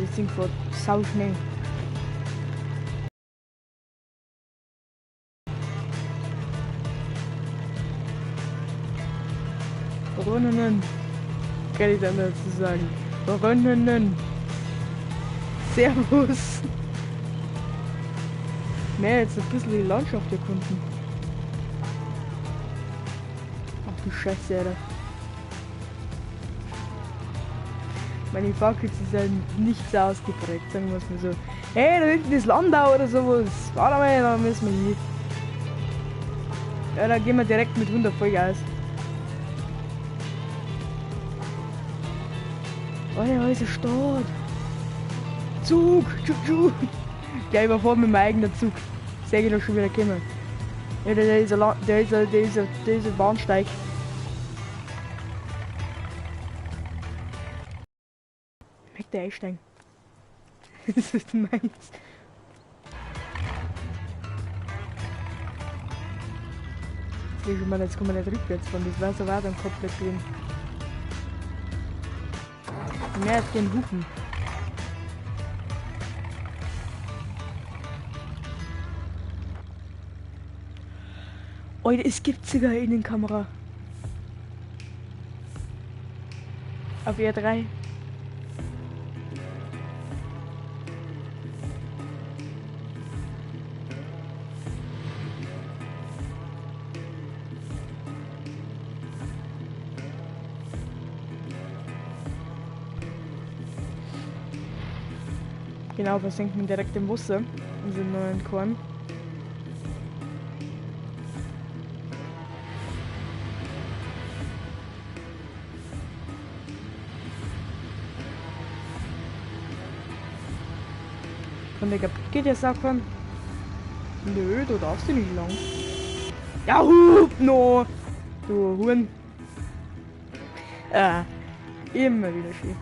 das Ding fährt sau schnell. Rennen. Kann ich dann dazu sagen. Rennen. Servus. Mehr jetzt ein bisschen die Landschaft erkunden. Ach du Scheiße, Alter. Meine Fahrkürze ist halt nicht so ausgeprägt, sagen wir es mal so. Hey, da hinten ist Landau oder sowas. Warte mal, da müssen wir hin. Ja, da gehen wir direkt mit 100 Vollgas. Oh ja, ist ein Start. Zug, Zug. Gleich überfahren mit meinem eigenen Zug. Sehe ich noch schon wieder kommen. Ja, der ist ein Bahnsteig. Ich möchte einsteigen. Das ist meins. Jetzt kommen wir nicht rückwärts von, das war so weit am komplett gehen. Mehr als den Hupen. Alter, es gibt sogar Innenkamera. Auf R3. Genau, versenkt man direkt im Wasser. In so einem neuen Korn. Von der kaputt geht jetzt auch kein. Nö, du darfst du nicht lang. Ja, hup, no! Du Huren. Immer wieder schön.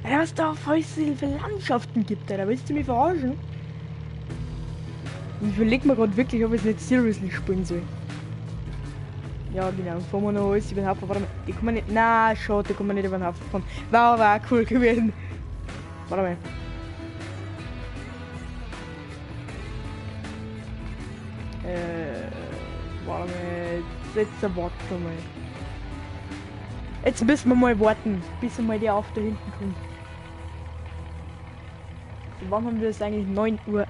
Ja, was da voll viele Landschaften gibt, da willst du mich verarschen? Ich überleg mir gerade wirklich, ob ich es nicht seriously spielen soll. Ja, genau, fahren wir noch alles über den Haufen. Warte mal, die kommen nicht. Na, schade, die kommen nicht über den Haufen fahren. War cool gewesen. Warte mal. Warte mal. Jetzt warten mal. Jetzt müssen wir mal warten, bis mal der auf da hinten kommt. Wann haben wir das eigentlich? 9:01 Uhr.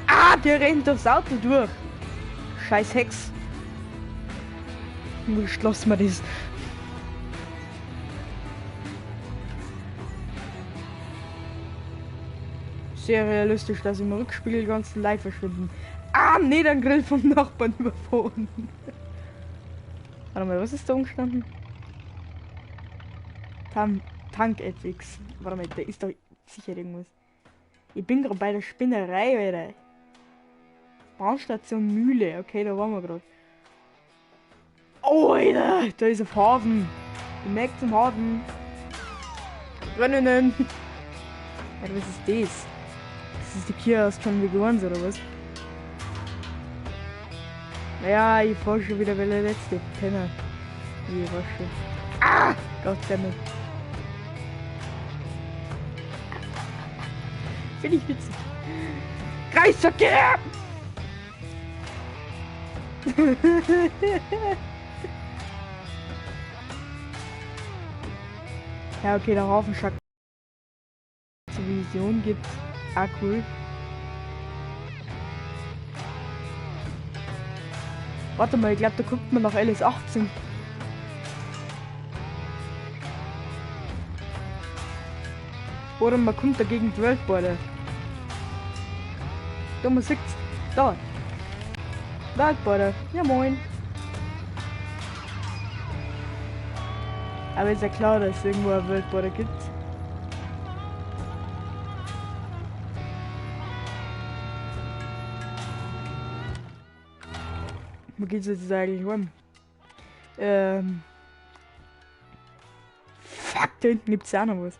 Ah, der rennt durchs Auto durch. Scheiß Hex. Wie schlossen wir das? Sehr realistisch, dass im Rückspiegel die ganzen live verschwinden. Ah, nee, den Grill vom Nachbarn überfahren. Warte mal, was ist da umgestanden? Tank ethics. Warte mal, da ist doch sicher irgendwas. Ich bin gerade bei der Spinnerei, Alter. Bahnstation Mühle, okay, da waren wir gerade. Oh, Alter, da ist ein Hafen. Ich merke zum Hafen. Rennen. Ja, was ist das? Das ist die Kia aus John Wick 1 oder was? Naja, ich fahr schon wieder, weil der letzte Penner. Ich war schon. Ah! Goddammit. Finde ich witzig. Kreisverkehr! Ja, okay, der Haufen Schack zur Vision gibt. Ah, cool. Warte mal, ich glaube, da guckt man nach LS18. Oder man kommt dagegen die Weltborder. Da, man sieht's. Da. Weltborder. Ja, moin. Aber ist ja klar, dass es irgendwo eine Weltborder gibt. Wo geht's jetzt eigentlich rum? Fuck, da hinten gibt's auch noch was.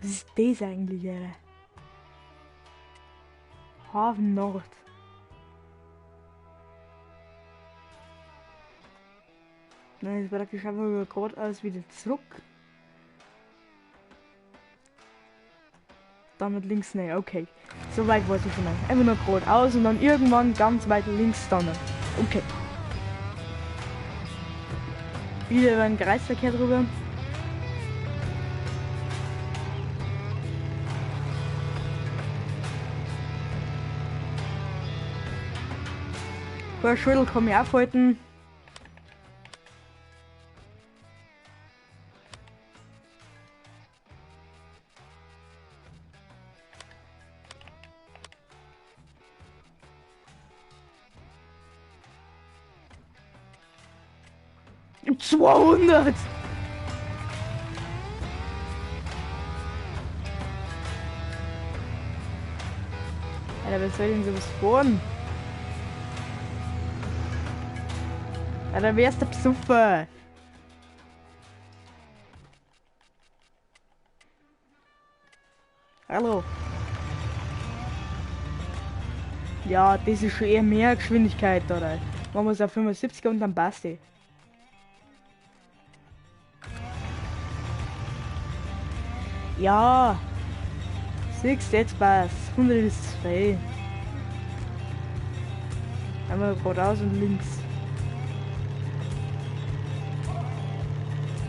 Was ist das eigentlich, Alter? Hafen Nord. Nein, jetzt praktisch einfach nur geradeaus wieder zurück. Dann mit links, ne, okay. So weit weiß ich schon mal. Einfach nur geradeaus und dann irgendwann ganz weit links dann. Okay. Wieder über den Kreisverkehr drüber. Schüttel kann ich aufhalten. Im 200! Alter, was soll denn sowas fahren? Alter, wer ist der Psuffer? Hallo? Ja, das ist schon eher mehr Geschwindigkeit, oder? Machen wir es auf 75 und dann passt die. Ja. 6, jetzt passt. 100 ist zu viel. Einmal geradeaus und links.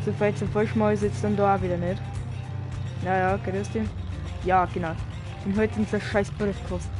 So viel zum Falschmal ist jetzt dann da auch wieder nicht. Ja, grüß dich. Ja, genau. Den heute uns das scheiß Brief kostet.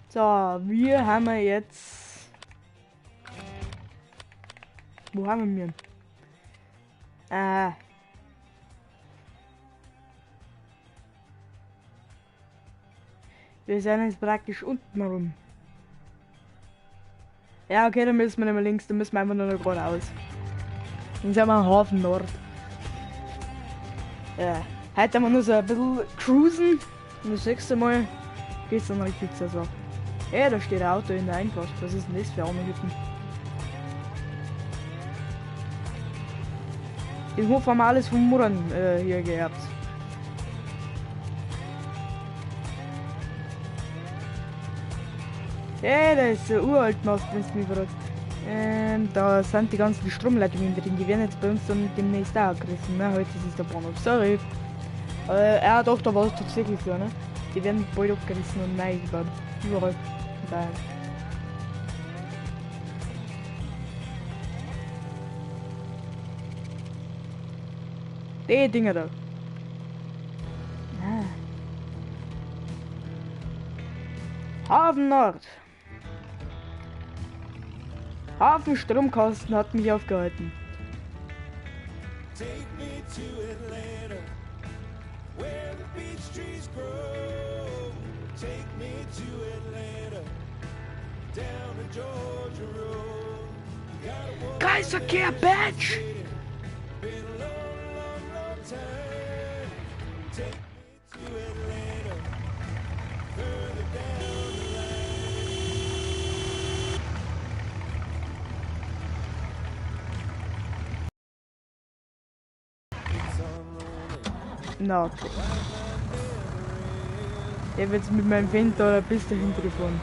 So, wir haben jetzt. Wo haben wir? Wir sind jetzt praktisch unten rum. Ja, okay, dann müssen wir nicht mehr links, dann müssen wir einfach nur noch geradeaus. Dann sind wir am Hafen Nord. Ja, heute haben wir nur so ein bisschen cruisen. Und das nächste Mal geht's dann richtig zur Sache. Ja, da steht ein Auto in der Einfahrt. Was ist denn das für arme Hütten? Den Hof haben wir alles vom Murren hier geerbt. Ja, da ist ein uralt Mast, wenn du mich fragst. Da sind die ganzen Stromleitungen drin. Die werden jetzt bei uns dann demnächst auch angegriffen. Ne? Heute ist es der Bahnhof. Sorry. Ja, doch, da war es tatsächlich so, ne? Die werden bald abgerissen und neu gebaut. Überall. Bayern. Die Dinger da. Hafen Nord. Hafen Stromkosten hat mich aufgehalten. Take me to Atlanta, where the beach trees grow. Take me to Atlanta, down the Georgia Road. Kreisverkehr, Bitch! Been a long time. Take me to Atlanta, further down the line. Na, okay. Ich habe jetzt mit meinem Winter bis dahin gefahren.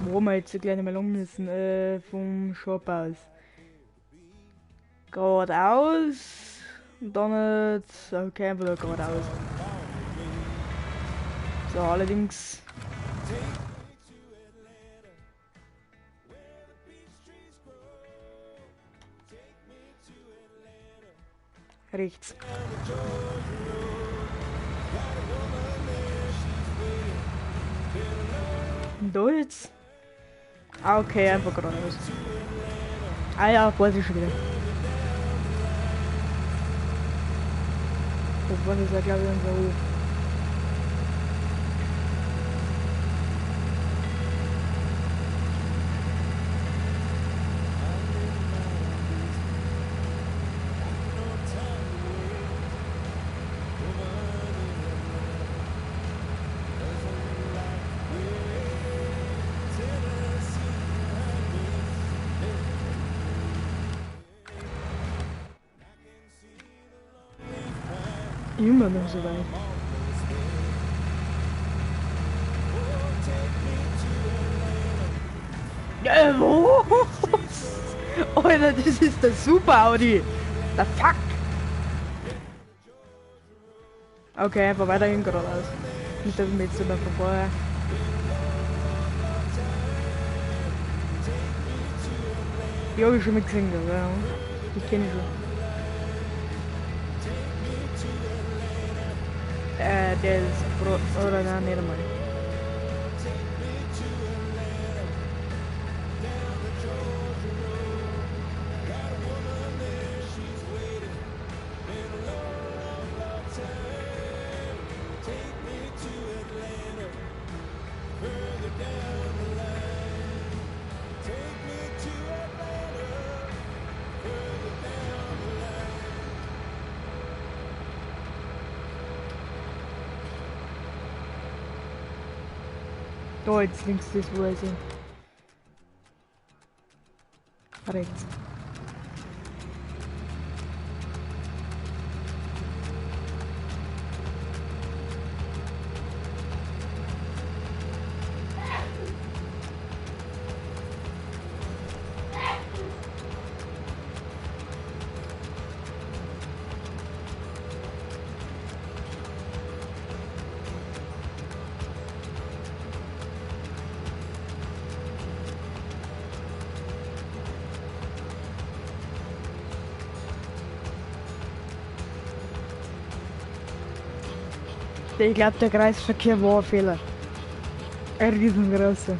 Wo wir jetzt so gleich mal lang müssen, vom Shop aus. Geradeaus. Und dann jetzt, okay, einfach geradeaus. So, allerdings. Rechts. Und da jetzt? Ah, okay, einfach geradeaus. Ah ja, weiß ich schon wieder. Das war das ja, glaube ich, unser Hof. Immer noch so weit. Wo? Alter, das ist der Super Audi. Der Fuck. Okay, einfach weiterhin geradeaus. Nicht, dass ich mir jetzt so davon vorher. Die habe ich schon mal gesehen, ja. Die kenne ich schon. Der ist oder nein, nicht einmal. Da jetzt links das, wo er sind. Rechts. Ich glaube, der Kreisverkehr war ein Fehler. Ein riesengroßer.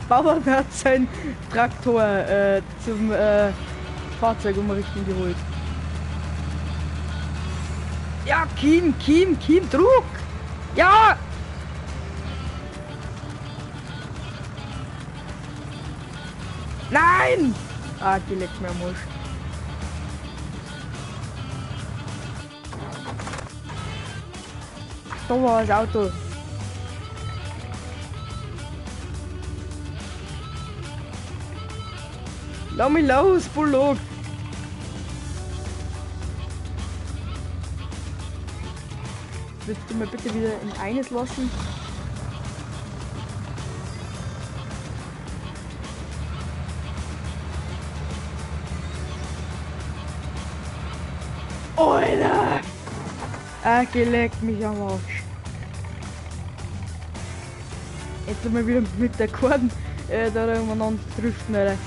Bauer hat seinen Traktor zum Fahrzeug umrichten geholt. Ja, Kim, Druck! Ja! Nein! Ah, die leckt mir am Arsch. Da war das Auto. Lass mich los, Bulldog! Willst du mir bitte wieder in eines lassen? Alter! Geleckt mich am Arsch. Jetzt mal wieder mit der Korden da umeinander driften, Alter.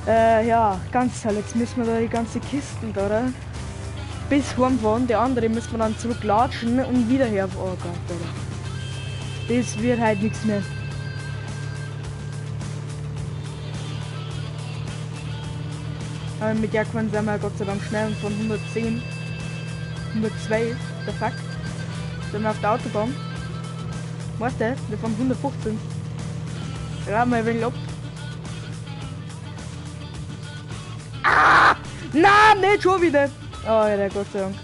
Ja, ganz toll. Jetzt müssen wir da die ganze Kisten da, oder? Bis heimfahren. Die andere müssen wir dann zurücklatschen und wieder herfahren. Oh Gott, Alter. Das wird halt nichts mehr. Aber mit der Quant sind wir Gott sei Dank schnell von 110, 102, der Fakt. Sind wir auf der Autobahn. Weißt du, wir fahren 115. Ja, mal ein wenig ab. Ah! Nein, nicht schon wieder! Oh, Alter, Gott sei Dank.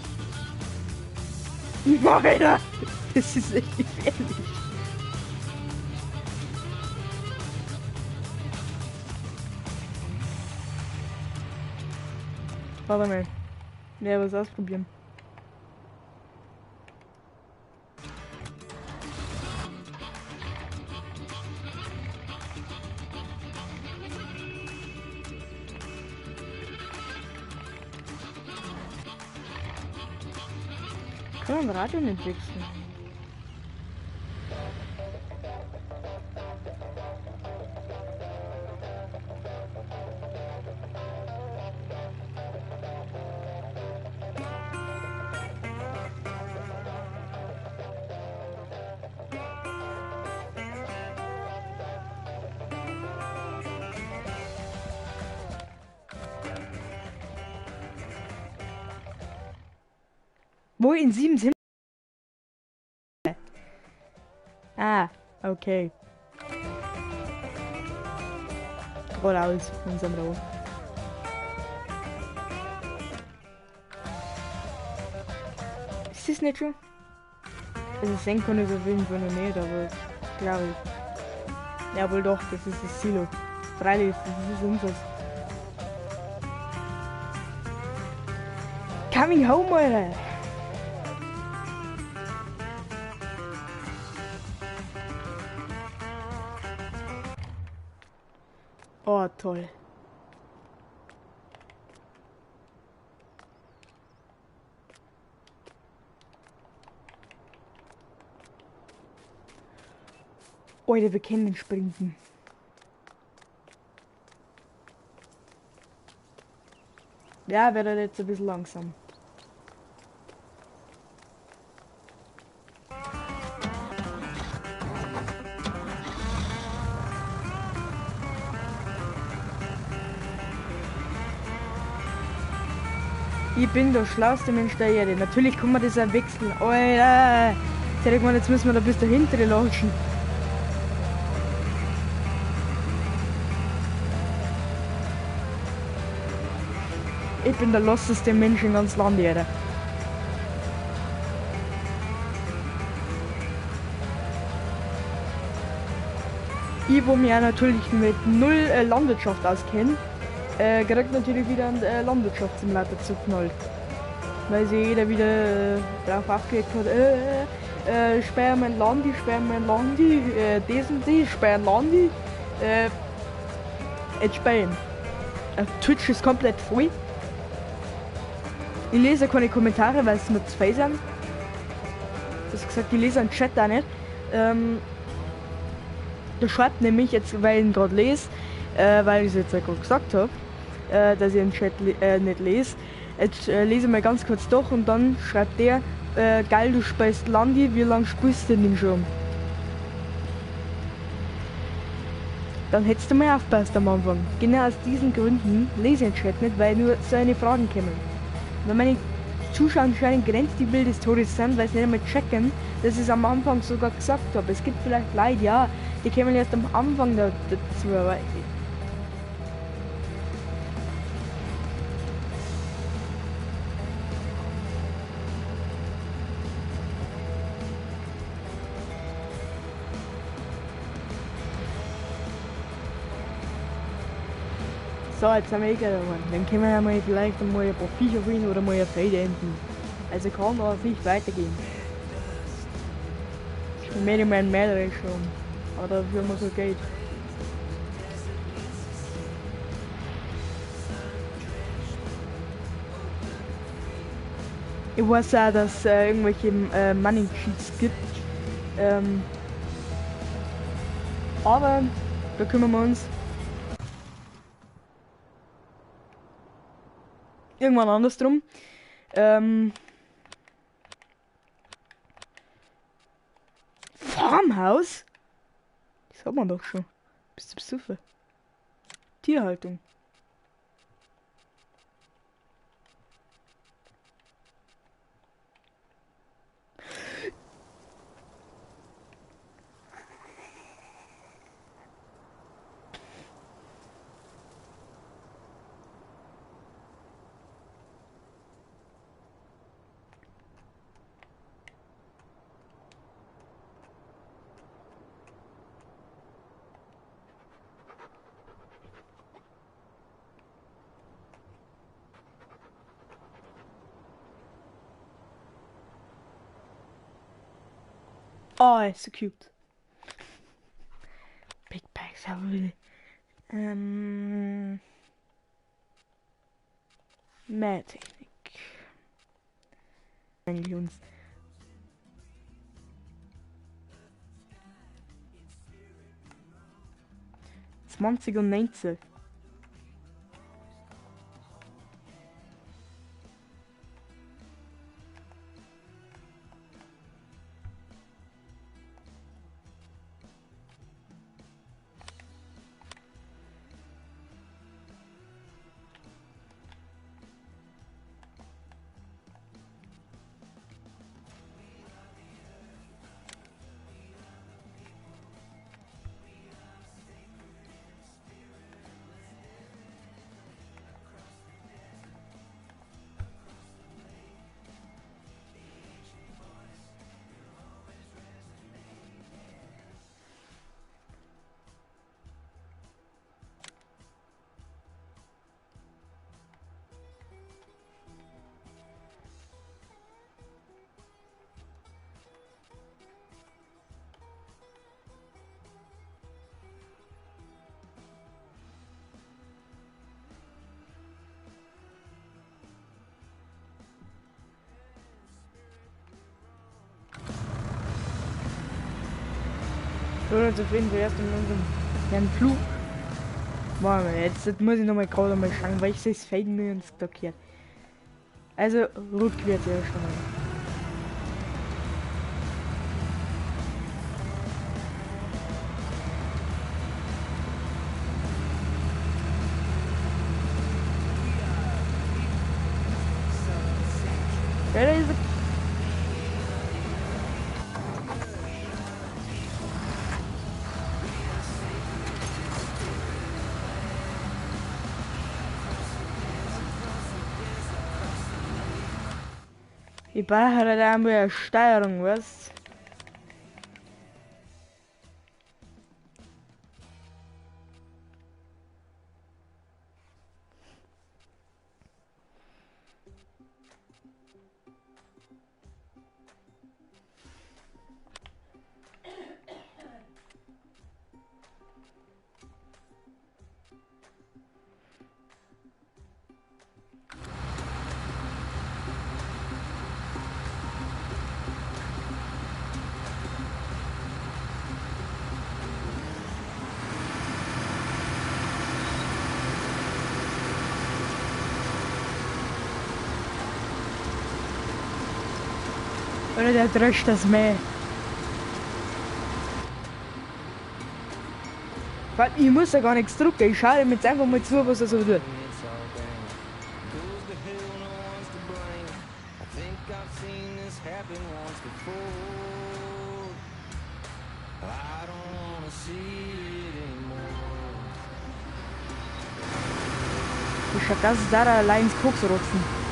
Alter, das ist echt gefährlich. Warte mal. Ja, was ausprobieren. Kann man Radio nicht wechseln? Wo in 7 sind? Ah, okay. Geradeaus von unserem Rohr. Ist das nicht schon? Also sehen kann ich es auf jeden Fall noch nicht, aber glaube ich. Ja wohl doch, das ist das Silo. Freilich, das ist unseres. Coming home, Alter! Oh, toll. Alter, wir können sprinten. Ja, wäre jetzt ein bisschen langsam. Ich bin der schlauste Mensch der Erde. Natürlich kann man das auch wechseln. Alter! Jetzt müssen wir da bis dahinter latschen. Ich bin der losteste Mensch in ganz Land, Alter. Ich, wo mich auch natürlich mit null Landwirtschaft auskenne, kriegt natürlich wieder einen Landwirtschaftssimulator zuknallt. Weil sich jeder wieder drauf aufgeregt hat, sperren mein Landi, das und die, sperren Landi, jetzt sperren. Twitch ist komplett voll. Ich lese keine Kommentare, weil es nur zwei sind. Das gesagt, ich lese einen Chat auch nicht. Da schreibt nämlich jetzt, weil ich ihn gerade lese, weil ich es jetzt gerade gesagt habe, dass ich den Chat nicht lese. Jetzt lese ich mal ganz kurz durch und dann schreibt der, geil, du spielst Landi, wie lange spielst du denn schon? Dann hättest du mal aufpasst am Anfang. Genau aus diesen Gründen lese ich den Chat nicht, weil nur so eine Fragen kommen. Wenn meine Zuschauer anscheinend grenzt die Bild des Todes sind, weil sie nicht einmal checken, dass ich es am Anfang sogar gesagt habe. Es gibt vielleicht Leute, ja, die kommen erst am Anfang dazu, aber so, jetzt sind wir eh gerade dran. Dann können wir ja mal vielleicht einmal ein paar Viecher finden oder mal ein Feld enden. Also kann auf sich weitergehen. Ich werde meinen Mädel schon. Aber dafür muss er Geld. Ich weiß auch, dass es irgendwelche Money Cheats gibt. Aber da kümmern wir uns irgendwann anders drum. Farmhaus? Das hat man doch schon. Bist du besoffen? Tierhaltung. Oh, ist so cute. Big Bags, Mähtechnik. Eigentlich uns. 20 und 19. Wir hören uns auf jeden Fall erst in unserem kleinen Flug. Warte, jetzt muss ich nochmal gerade mal schauen, weil ich das Faden mir ins blockiert. Also rückwärts ja schon mal. Ja, da ist ich brauche halt einmal eine Steuerung, was? Oder der drescht das Mäh. Weil ich muss ja gar nichts drücken, ich schaue ihm jetzt einfach mal zu, was er so tut. Ich schaue ganz da allein ins Koks rutschen.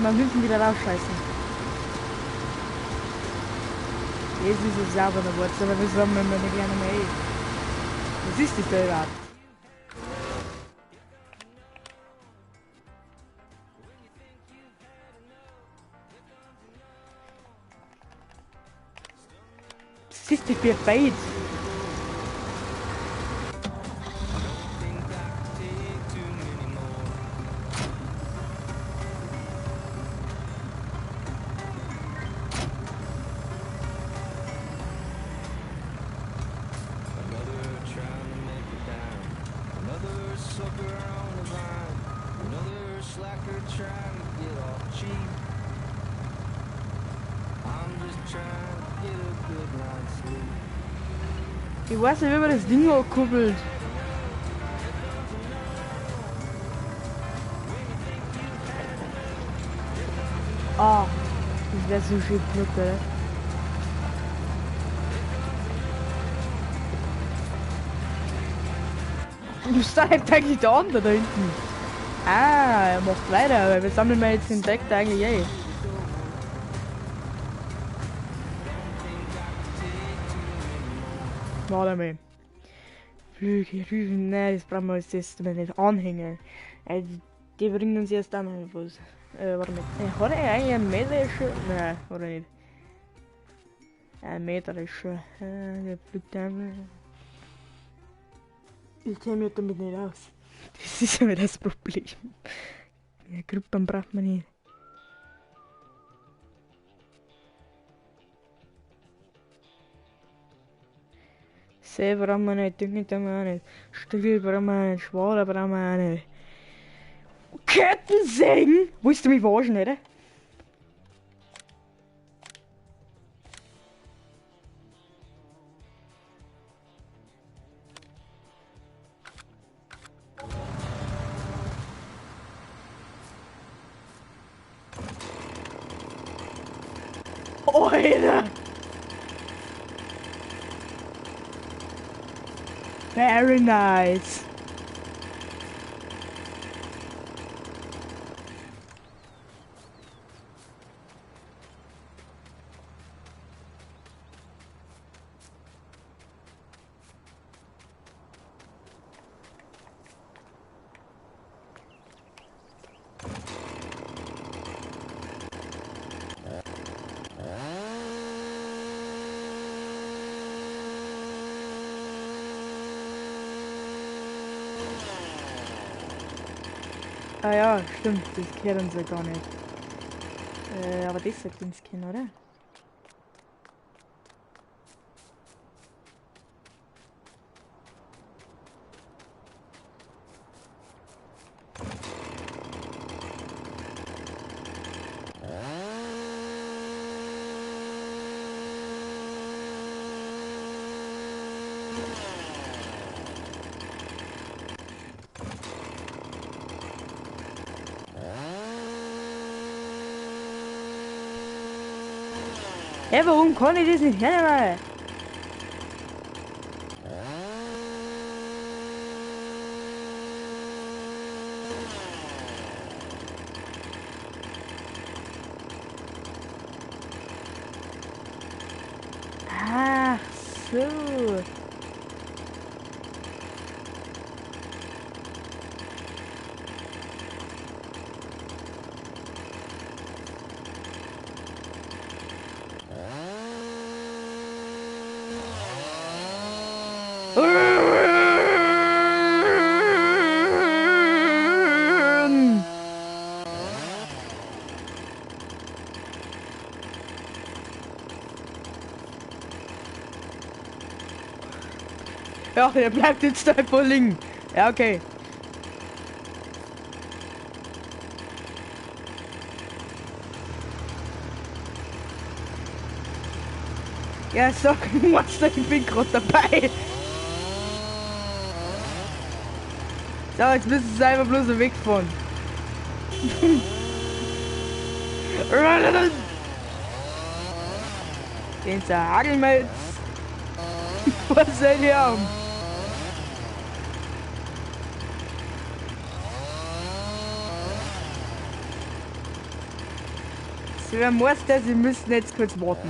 Mal hinten wieder rausscheißen. Jetzt ist es sauber, der Wurzel, aber wir sagen wir nicht gerne mal, ey. Was ist das da überhaupt? Was ist das für ein Bait? Ich weiß nicht, wie man das Ding hochkuppelt. Ah, das wäre so schön Glück, oder? Du bist da eigentlich der andere da hinten. Ah, er macht weiter, weil wir sammeln mal jetzt den Dreck da eigentlich eh. Warte mal. Flüge, Rüben, nein, das brauchen wir jetzt das nicht anhängen. Die bringen uns erst dann mal was. Warte mal. Hat er eigentlich ein metrische? Nein, oder nicht? Ein metrische. Der fliegt dann. Ich kenne mich damit nicht aus. Das ist ja das Problem. Ja, Gruppen braucht man nicht. See brauchen wir nicht, Düngen brauchen wir auch nicht. Stiel brauchen wir auch nicht, Schwader brauchen wir auch nicht. Kettensägen? Willst du mich verarschen, oder? Alter! Very nice! Ah ja, stimmt, das kennen sie gar nicht. Aber das sollte uns kennen, oder? Hä, warum kann ich das nicht hernehmen? Ach so. Ja, der bleibt jetzt einfach liegen. Ja, okay. Ja, sag Monster, ich bin gerade dabei. So, jetzt müssen sie einfach bloß so wegfahren. Den zerhageln wir jetzt. Was soll die haben? So, wer muss das? Sie müssen jetzt kurz warten.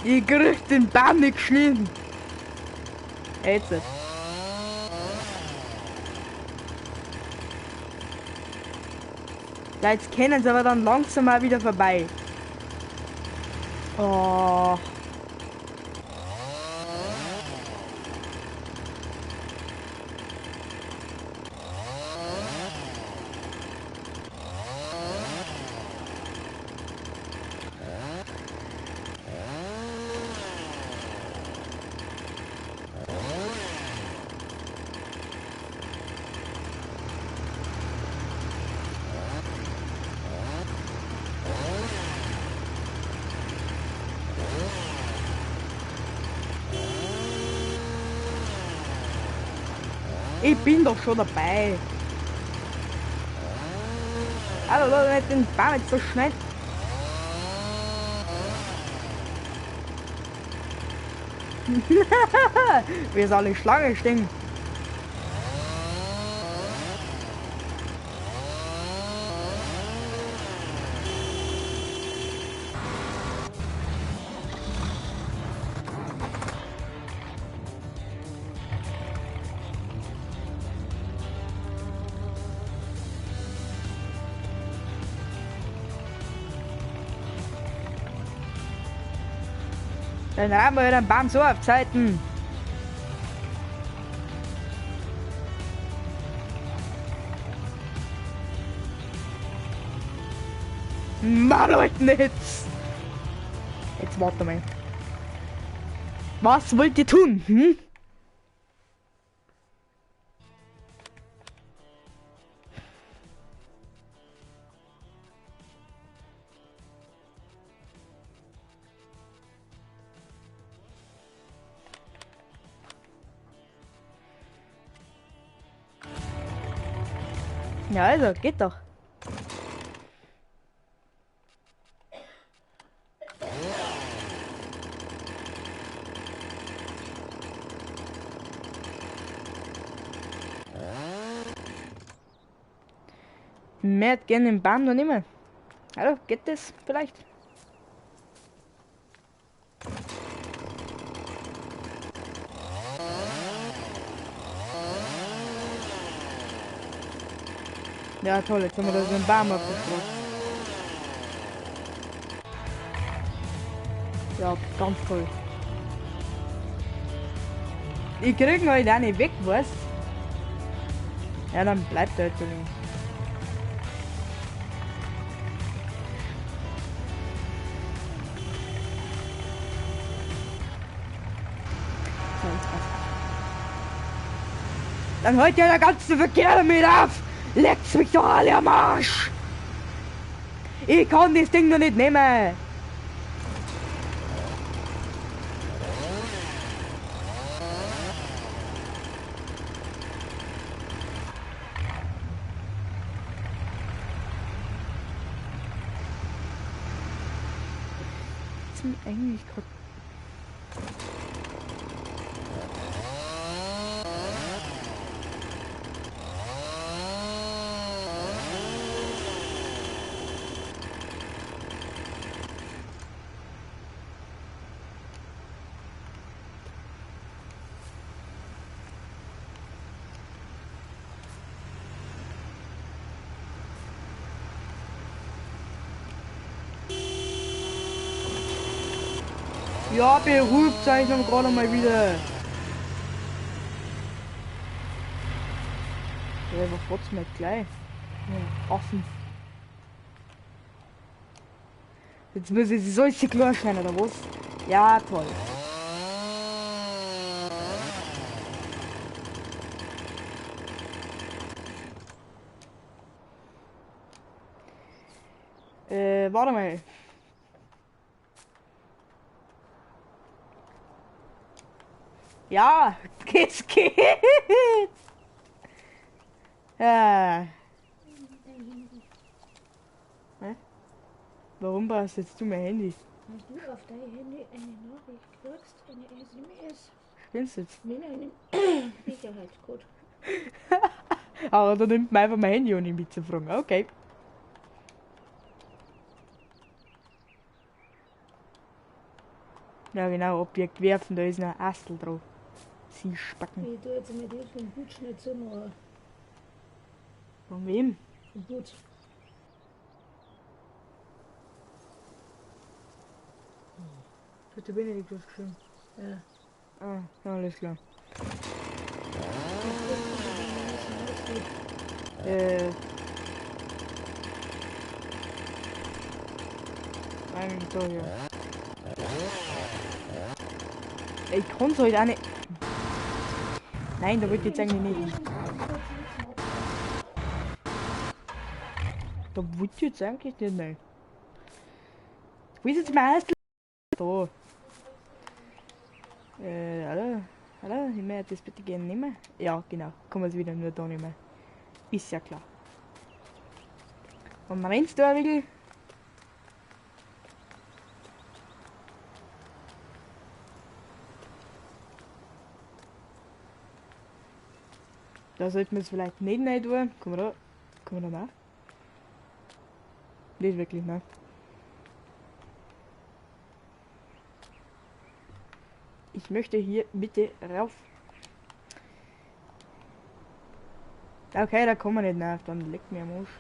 Ich krieg den Baum nicht geschnitten. Jetzt. Jetzt kennen sie aber dann langsam mal wieder vorbei. Oh. Ich bin doch schon dabei. Aber Leute, nicht den Baum jetzt so schnell. Wie soll die Schlange stehen? Dann haben wir den Baum so auf Zeiten. Mann, Leute, jetzt! Jetzt warte mal. Was wollt ihr tun? Hm? Ja, also, geht doch. Mehr gerne im Baum noch nicht mehr. Also, geht das vielleicht? Ja, toll, jetzt haben wir da so einen Baum abgeschlossen. Ja, ganz toll. Ich krieg ihn halt auch nicht weg, weißt? Ja, dann bleibt er halt so lange. Dann hört ja der ganze Verkehr damit auf! Leckt's mich doch alle am Arsch! Ich kann das Ding noch nicht nehmen! Ist mir eigentlich gerade. Ja, beruhigt euch noch gerade mal wieder. Ja, was wollt's mir gleich? Ja, offen. Jetzt muss ich solche klar schneiden, oder was? Ja, toll. Warte mal. Ja, geht's geht. Ja. Hä? Warum brauchst jetzt du mein Handy? Wenn du auf dein Handy eine Nachricht kriegst, eine SMS, Spinnst du jetzt? mit einem Sicherheitscode. Aber dann nimmt man einfach mein Handy und ihn mitzufragen. Okay. Ja genau, Objekt werfen, da ist noch ein Astel drauf. Sie spacken. Ich tue jetzt einmal das vom Putz nicht so noch. Von wem? Vom Putz. Hat der Benedikt was geschrieben? Ja. Ah, alles klar. Nein, da ja. Ich kann's halt auch nicht. Nein, da wollte ich jetzt eigentlich nicht. Da wollte ich jetzt eigentlich nicht, nein. Wo ist jetzt mein Astel? Da. Hallo? Hallo? Ich möchte das bitte gerne nehmen? Ja, genau. Kann man es wieder nur da nehmen. Ist ja klar. Und man rennst da wirklich. Da sollten wir es vielleicht nicht rein tun. Kann man da? Kann man da nach? Nicht wirklich, ne? Ich möchte hier bitte rauf. Okay, da kommen wir nicht nach. Dann leckt mir am Arsch.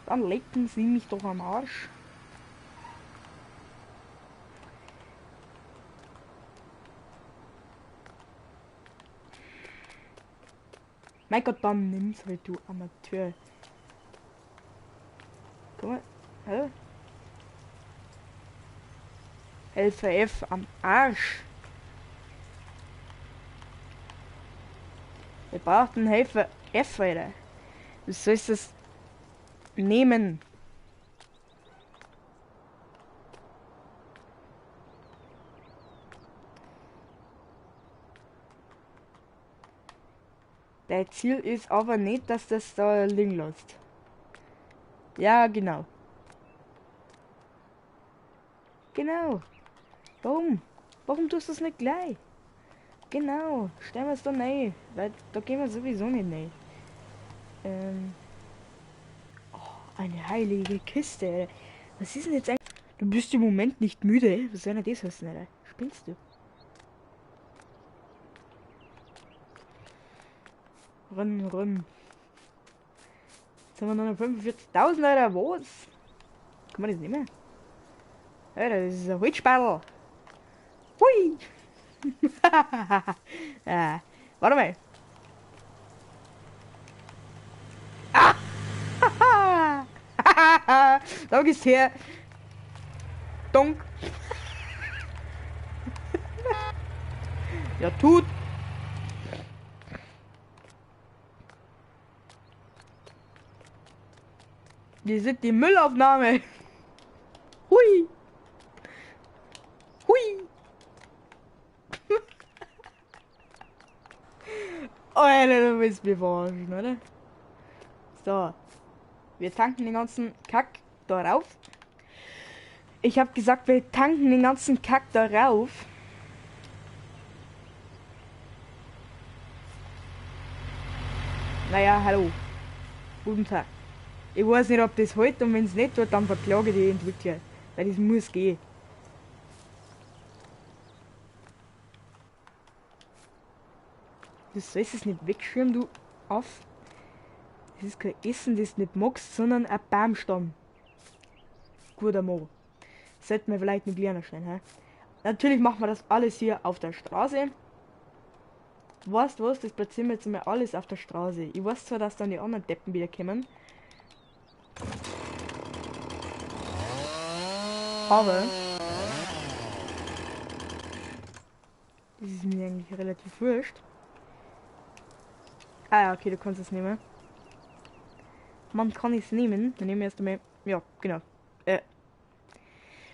Dann lecken sie mich doch am Arsch. Mein Gott, dann nimm's halt, du Amateur. Guck mal. Hä? LVF am Arsch. Wir brauchen Helfer F, Alter. Du sollst das nehmen. Dein Ziel ist aber nicht, dass das da liegen lässt. Ja, genau. Genau. Warum? Warum tust du es nicht gleich? Genau. Stellen wir es da rein. Weil da gehen wir sowieso nicht rein. Oh, eine heilige Kiste, Alter. Was ist denn jetzt eigentlich? Du bist im Moment nicht müde. Was soll denn das heißen, Alter? Spinnst du? Run. Jetzt haben wir noch 45.000, Alter. Was? Kann man das nicht mehr? Alter, das ist ein Holzspadel. Hui! Ja, warte mal. Da gehst her. Donk. Ja, tut. Wir sind die Müllaufnahme. Hui. Hui. Alter, du willst mich verarschen, oder? So. Wir tanken den ganzen Kack darauf. Ich habe gesagt, wir tanken den ganzen Kack darauf. Naja, hallo. Guten Tag. Ich weiß nicht, ob das hält, und wenn es nicht tut, dann verklage ich die Entwickler. Weil das muss gehen. Du sollst es nicht wegschirmen, du auf. Das ist kein Essen, das du nicht magst, sondern ein Baumstamm. Guter Mo. Sollten wir vielleicht nicht lernen schnell, hä? Natürlich machen wir das alles hier auf der Straße. Weißt du was? Das platzieren wir jetzt mal alles auf der Straße. Ich weiß zwar, dass dann die anderen Deppen wieder kommen. Aber das ist mir eigentlich relativ wurscht. Ah ja, okay, du kannst es nehmen. Man kann es nehmen. Dann nehmen wir erst einmal. Ja, genau.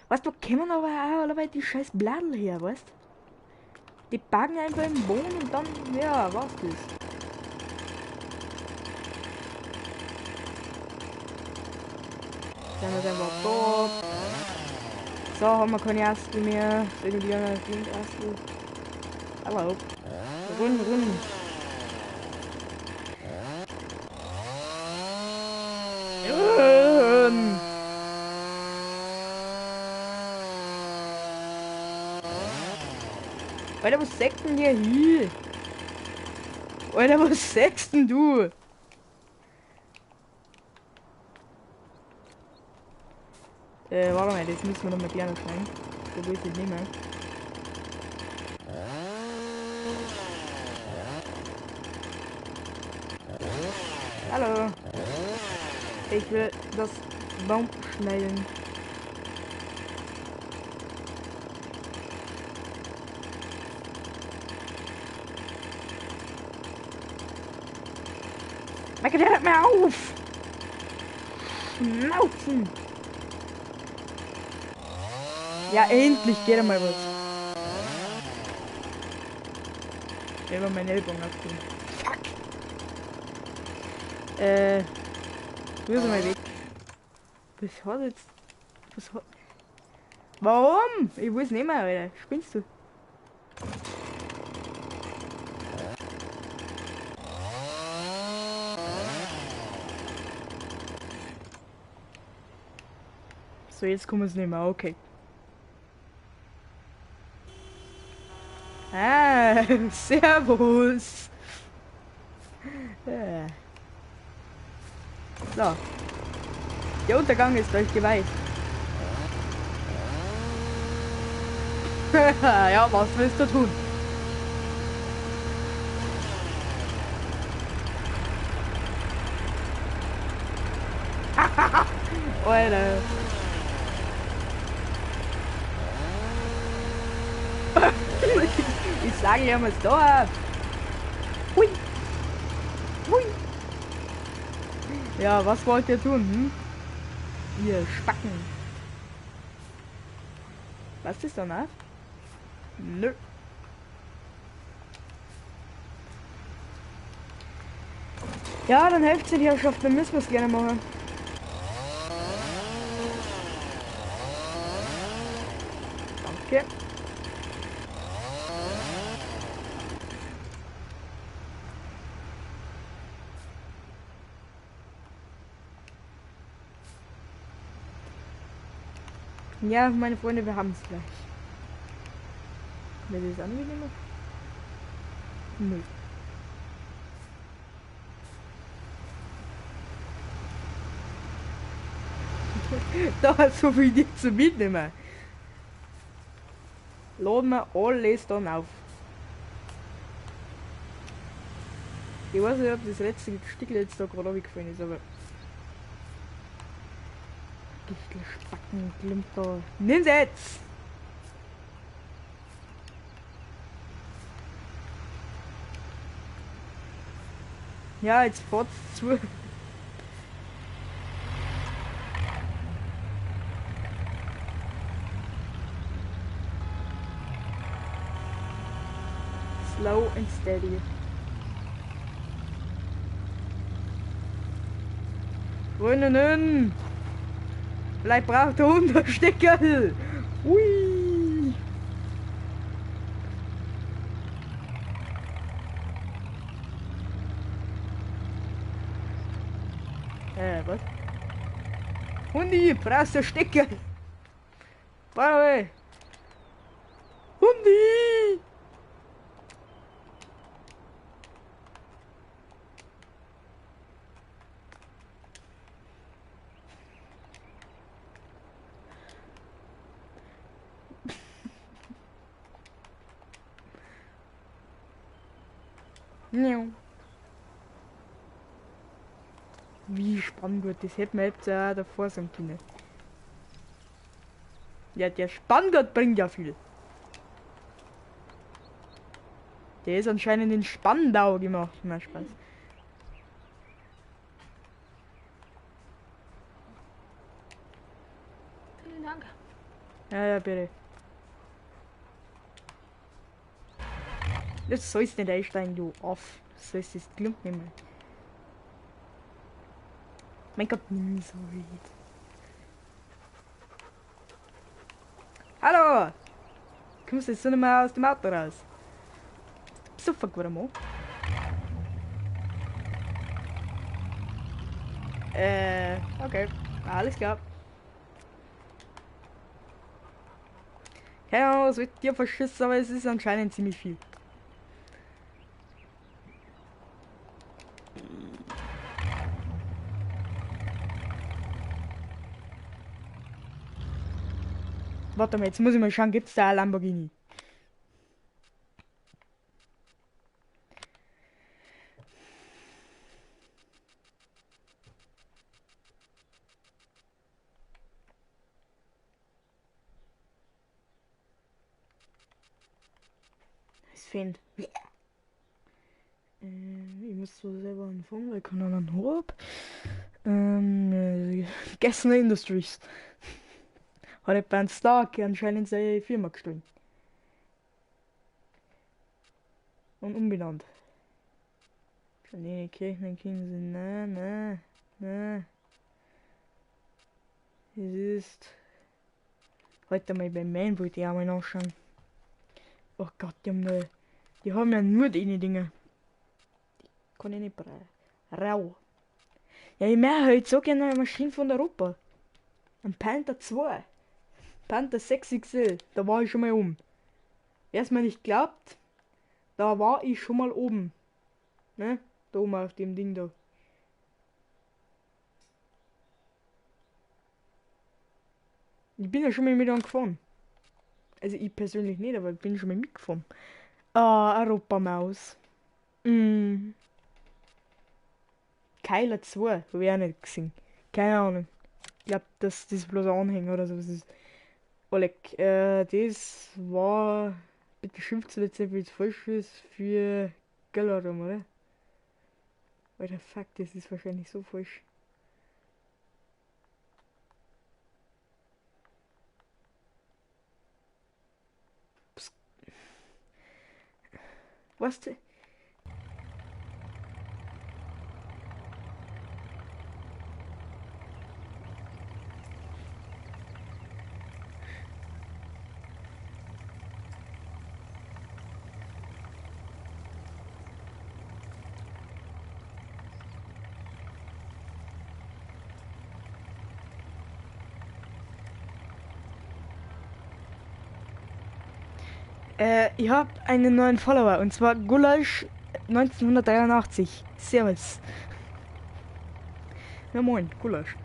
Weißt du, kommen aber auch alle die scheiß Bladel her, weißt du? Die backen einfach im Boden und dann, ja, was das? Dann ist einfach top. So, haben wir keine Astel mehr. Sind die anderen Astel. Hallo. Run. Alter, was sagt denn der hier? Alter, was sagst denn du? Warte mal, das müssen wir noch mal gerne schneiden. So will ich das nicht mehr. Hallo. Ich will das Baum schneiden. Michael, der hört mir auf! Schnauzen! Ja, endlich geht er mal was. Ich will meinen Ellbogen abtun. Fuck! Wo ist er mal weg? Was hat jetzt? Was hat... Warum? Ich will es nicht mehr, Alter. Spinnst du? So, jetzt kommen wir es nicht mehr, okay. Ah, servus. Ja. So. Der Untergang ist euch geweiht. Ja, was willst du tun? Alter. Ich sage ja mal da. Hui. Hui. Ja, was wollt ihr tun, hm? Ihr Spacken. Was ist danach? Nö. Ja, dann helft ihr die Herrschaft, dann müssen wir es gerne machen. Danke. Ja, meine Freunde, wir haben es gleich. Wer das angenehmer? Nö. Da hat so viel dir zu mitnehmen. Laden wir alles dann auf. Ich weiß nicht, ob das letzte Stück jetzt da gerade runtergefallen ist, aber. Gichtel, Spacken, Glimter. Nimm's jetzt! Ja, jetzt fahrt's zu. Slow and steady. Freundinnen! Vielleicht braucht der Untersteckerl! Hui! Was? Hundi, brauchst du Stecker? Warte! Hundi! Wie spannend wird das? Hätten wir jetzt davor sein können. Ja, der Spanngurt bringt ja viel. Der ist anscheinend in Spandau gemacht. Na, Spaß. Vielen Dank. Ja, bitte. Das sollst nicht einsteigen, du Aff. Du sollst das Klump nehmen. Mein Gott, nimm so weit. Hallo! Kommst du jetzt so nicht mehr aus dem Auto raus? Besoffen geworden, Mo. Okay. Alles klar. Keine Ahnung, was wird dir verschissen, aber es ist anscheinend ziemlich viel. Warte mal, jetzt muss ich mal schauen, gibt's da ein Lamborghini? Es fehlt. Ich muss so selber anfangen, weil ich kann einen Hub. Gessner Industries. Hat er bei Stark anscheinend seine Firma gestohlen. Und umbenannt. Nee, Kirchen Kinder sind. Na. Es ist. Heute mal beim Main wollte ich auch mal nachschauen. Oh Gott, die haben ja nur die Dinge. Kann ich nicht rau. Ja, ich merke halt so gerne eine Maschine von Europa. Ein Panther 2. Panther 6XL. Da war ich schon mal oben. Wer es mir nicht glaubt, da war ich schon mal oben. Ne? Da oben auf dem Ding da. Ich bin ja schon mal mit angefahren. Also ich persönlich nicht, aber ich bin schon mal mitgefahren. Ah, Europamaus. Keiler 2, habe ich auch nicht gesehen. Keine Ahnung. glaube, das ist bloß ein Anhänger oder so. Das ist Oleg, das war. Bitte schimpft jetzt nicht, wenn es falsch ist für Galarum, oder? Alter, fuck, das ist wahrscheinlich so falsch. Psst, was? Ihr habt einen neuen Follower und zwar Gulasch 1983. Servus. Ja moin, Gulasch.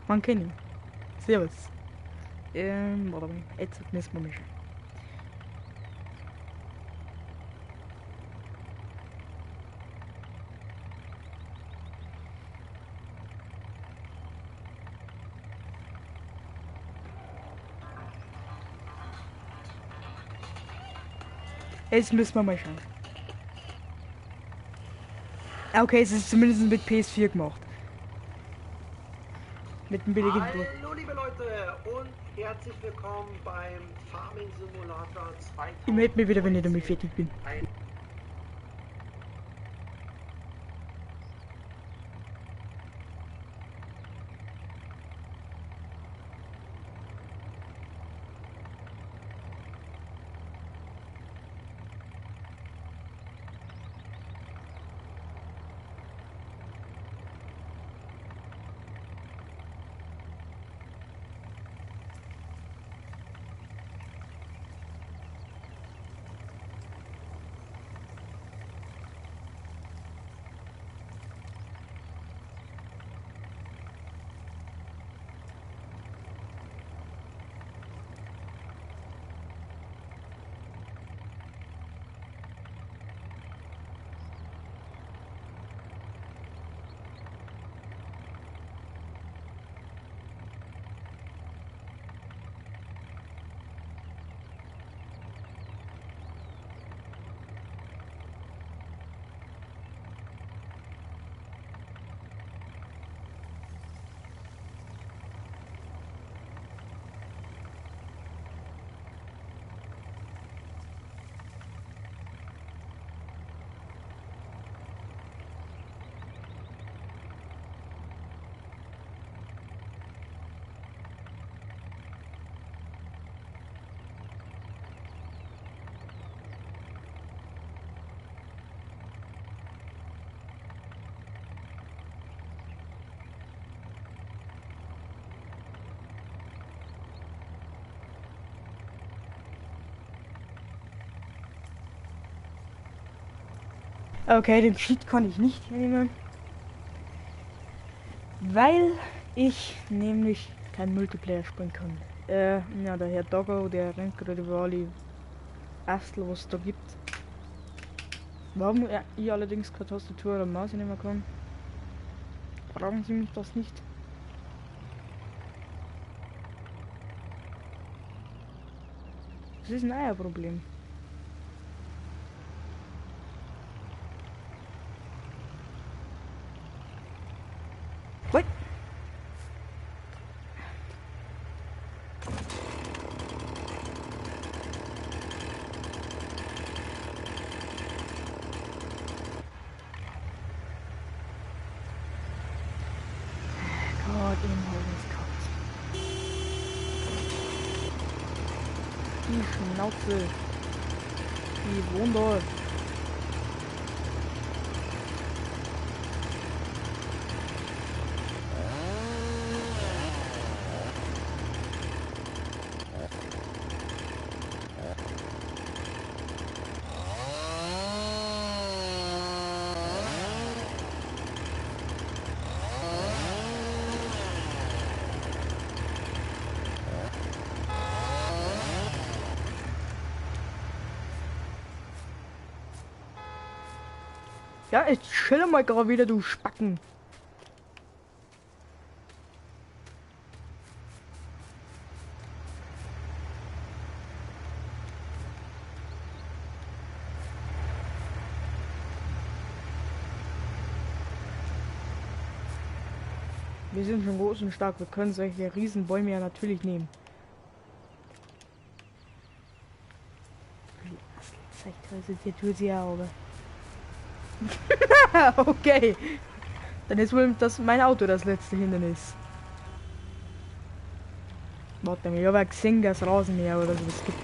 Man kennt ihn. Servus. Warte mal. Jetzt müssen wir mich. Jetzt müssen wir mal schauen. Okay, es ist zumindest mit PS4 gemacht. Mit dem billigen Blut. Hallo liebe Leute und herzlich willkommen beim Farming Simulator 2000. Ich melde mich wieder, wenn ich damit fertig bin. Okay, den Cheat kann ich nicht nehmen. Weil ich nämlich kein Multiplayer spielen kann. Ja, der Herr Doggo, der rennt gerade über alle Astel, was es da gibt. Warum ich allerdings keine Tastatur oder Maus nehmen kann, fragen Sie mich das nicht. Das ist ein Eierproblem. What? Gott, im Hauskopf. Die Schnauze. Die Wunder. Ja, jetzt chill mal gerade wieder, du Spacken. Wir sind schon groß und stark. Wir können solche Riesenbäume ja natürlich nehmen. Also die tut sie ja aber. Okay. Dann ist wohl das mein Auto das letzte Hindernis. Warte mal, ich habe ja gesehen, dass Rasenmäher oder so es gibt.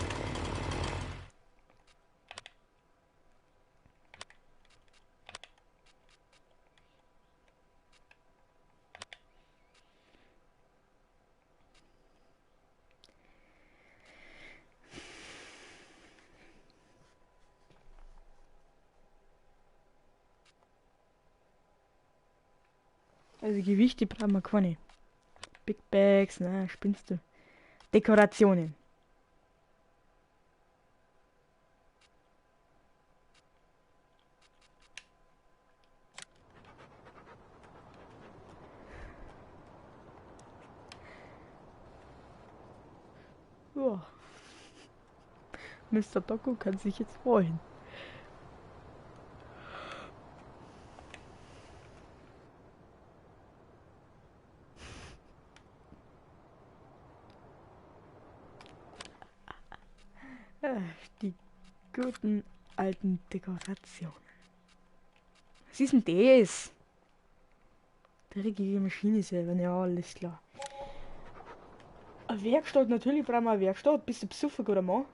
Also Gewichte brauchen wir keine. Big Bags, ne, spinnst du. Dekorationen. Ja. Mr. Doku kann sich jetzt freuen. Die guten alten Dekorationen. Was ist denn das? Dreckige Maschine selber, ja, alles klar. Eine Werkstatt, natürlich brauchen wir eine Werkstatt. Bist du besoffen, oder Mann?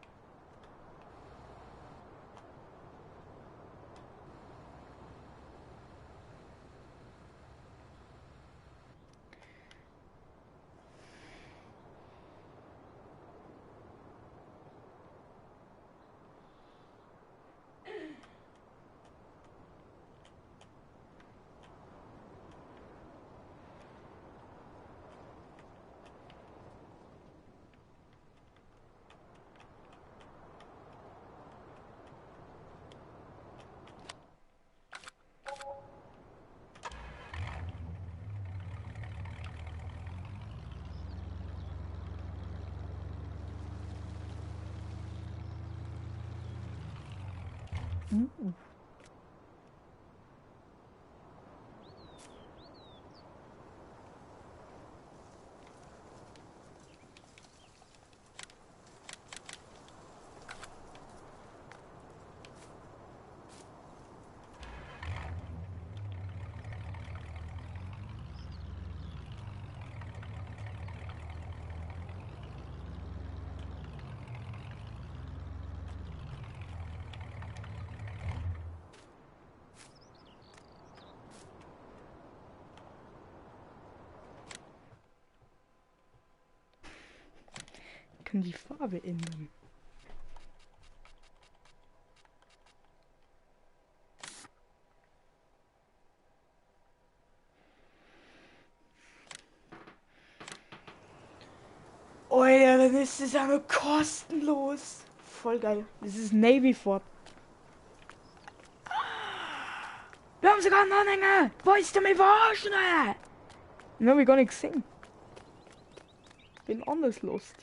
Kann die Farbe ändern. Alter, dann ist es aber kostenlos. Voll geil. Das ist Navy Farb. Wir haben sogar einen Anhänger. Wolltest du mich verarschen, Alter? Den hab ich gar nicht gesehen. Bin anders lost.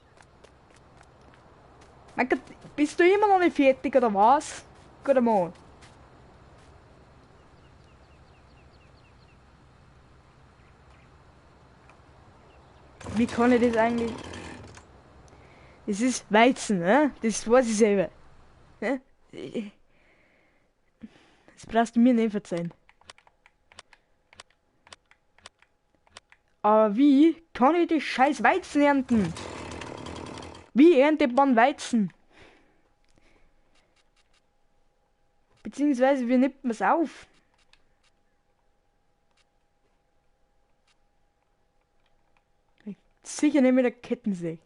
Mein Gott, bist du immer noch nicht fertig, oder was? Guter Mann. Wie kann ich das eigentlich... Das ist Weizen, ne? Das weiß ich selber. Ne? Das brauchst du mir nicht verzeihen. Aber wie kann ich das scheiß Weizen ernten? Wie erntet man Weizen? Beziehungsweise wie nimmt man es auf? Sicher nicht mit der Kettensäge.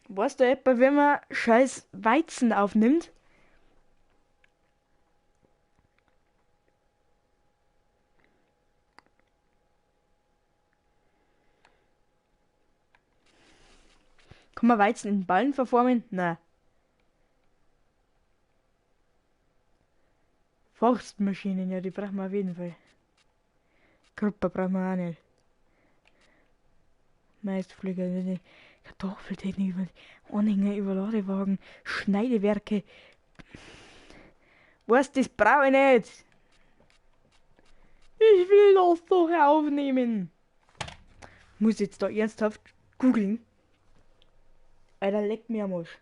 Weißt du etwa, wenn man scheiß Weizen aufnimmt? Kann man Weizen in Ballen verformen? Nein. Forstmaschinen, ja, die brauchen wir auf jeden Fall. Krupper brauchen wir auch nicht. Meisterpfleger, Kartoffeltechnik, Anhänger über Ladewagen, Schneidewerke. Was, das brauche ich nicht. Ich will das doch aufnehmen. Muss jetzt da ernsthaft googeln. Alter, leck mir am Arsch.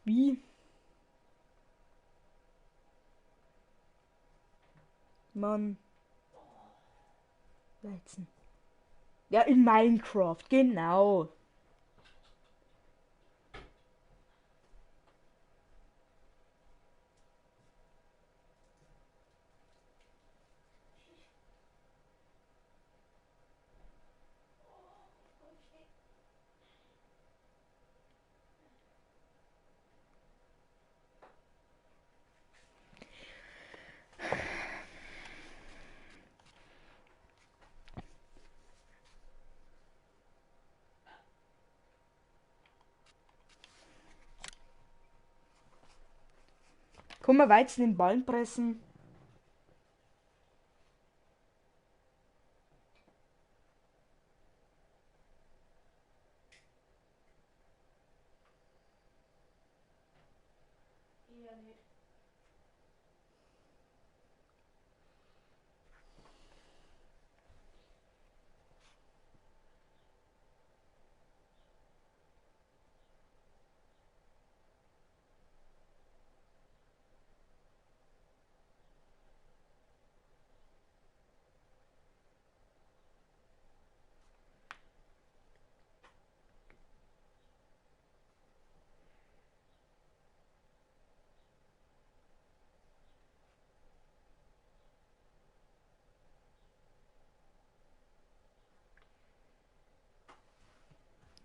Wie man Weizen. Ja, in Minecraft, genau. Kann man Weizen in Ballen pressen? Eher nicht.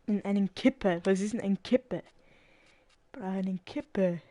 In einen Kippe. Was ist denn ein Kippe? Ich brauche einen Kippe.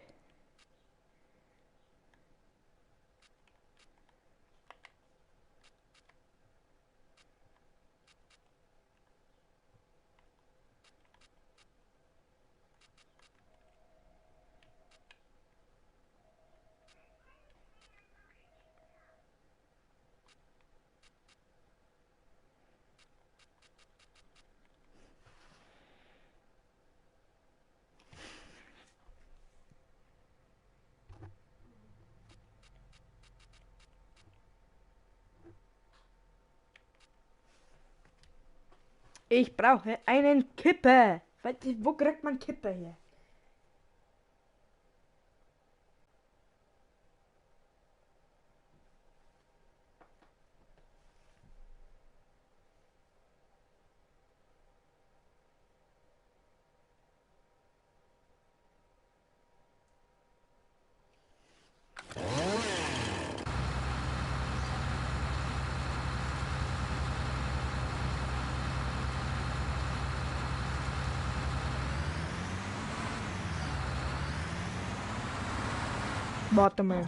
Ich brauche einen Kippe. Wo kriegt man Kippe her? Warte mal.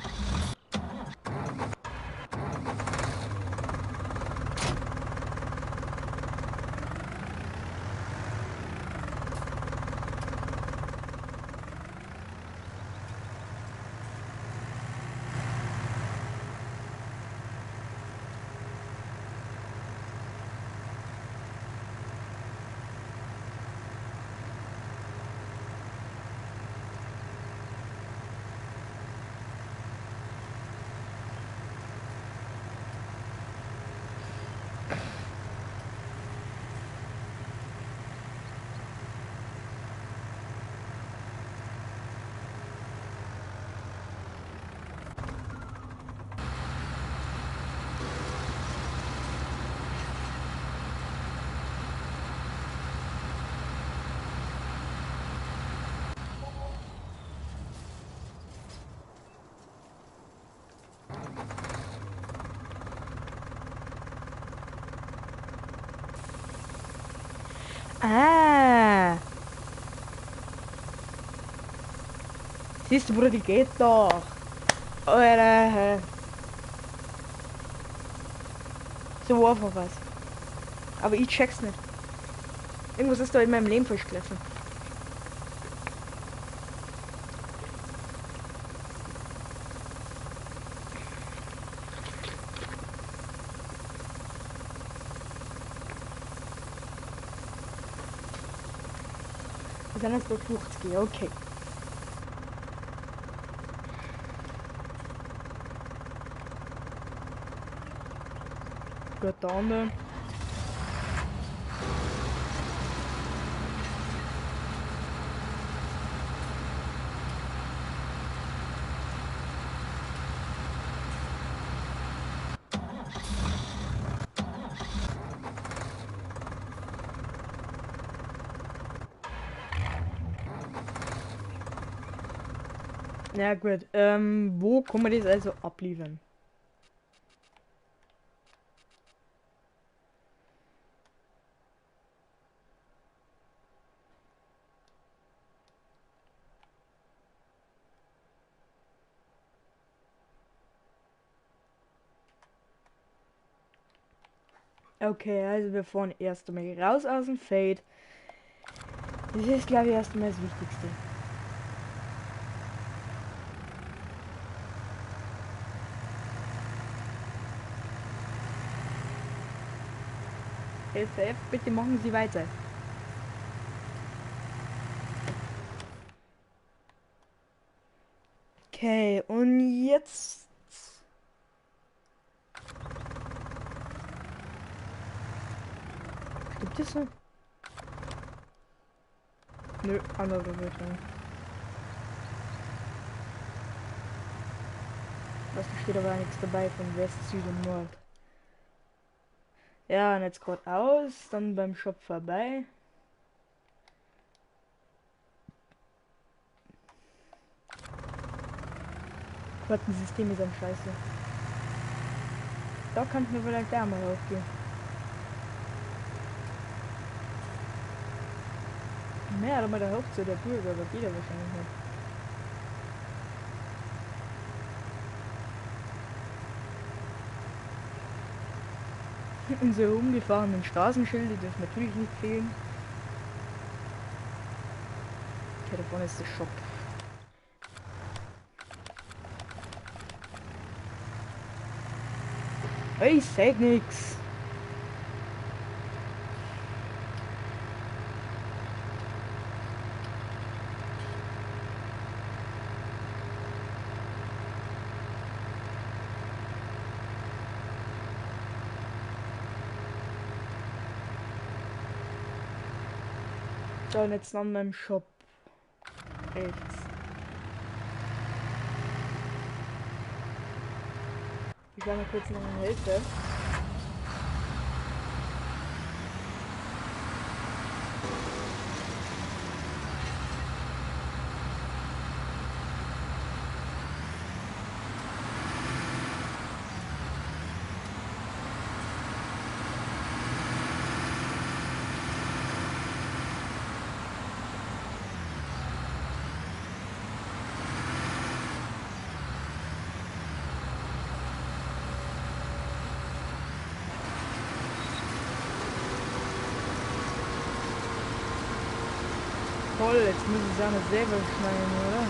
Ah. Siehst du, Bruder, die geht doch. Alter. So einfach was. Aber ich check's nicht. Irgendwas ist da in meinem Leben verschliffen. Sind es bei 50, okay. Gut, der andere. Ja gut, wo kann man das also abliefern? Okay, also wir fahren erst einmal raus aus dem Fade. Das ist glaube ich erst einmal das Wichtigste. FF, bitte machen Sie weiter. Okay, und jetzt. Gibt es so? Nö, andere Richtung. Was, da steht aber nichts dabei von West, Süd und Nord. Ja, und jetzt geradeaus, dann beim Shop vorbei. Quotensystem ist am Scheiße. Da könnten wir vielleicht da mal raufgehen. Mehr aber der Hoch zu der Bürger, aber geht er wahrscheinlich nicht. Unsere umgefahrenen Straßenschilder dürfen natürlich nicht fehlen. Okay, da vorne ist der Shop. Ich sag nix. So, und jetzt noch beim Shop. Rechts. Ich war mal kurz noch eine Hälfte. Toll, jetzt muss ich es auch nicht selber schneiden, oder?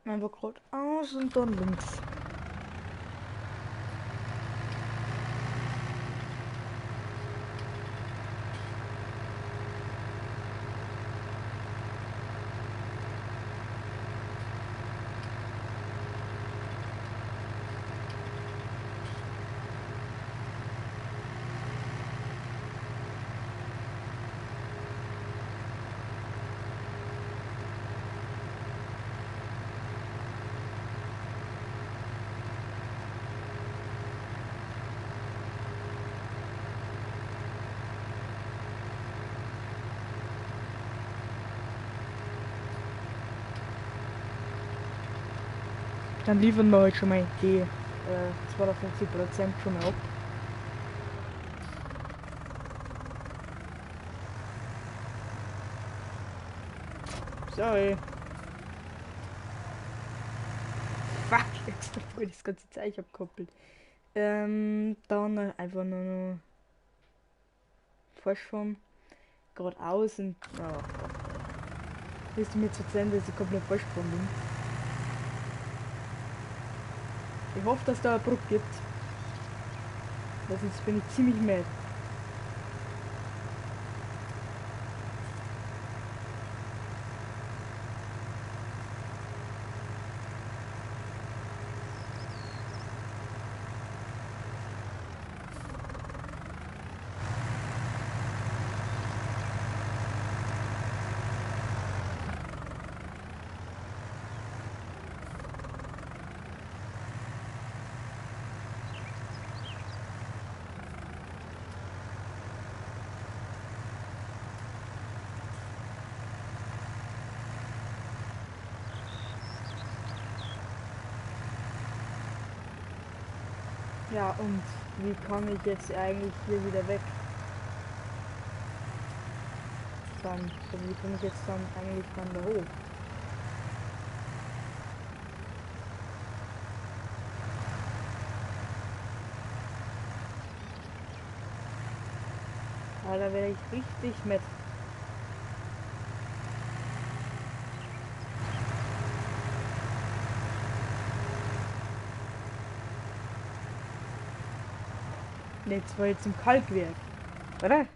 Einfach geradeaus und dann links. Dann liefern wir heute schon mal die 52% schon mal ab. Sorry. Fuck, jetzt wurde das ganze Zeichen abgekoppelt. Dann einfach nur noch Vorsprung geradeaus und willst du mir zu erzählen, dass ich komplett Vorsprung bin? Ich hoffe, dass da eine Brücke gibt. Weil sonst bin ich ziemlich mad. Ja, und wie komme ich jetzt eigentlich hier wieder weg? Dann, also wie komme ich jetzt dann eigentlich dann da hoch? Ja, da werde ich richtig mit. Ne, jetzt war jetzt zum Kalkwerk, oder?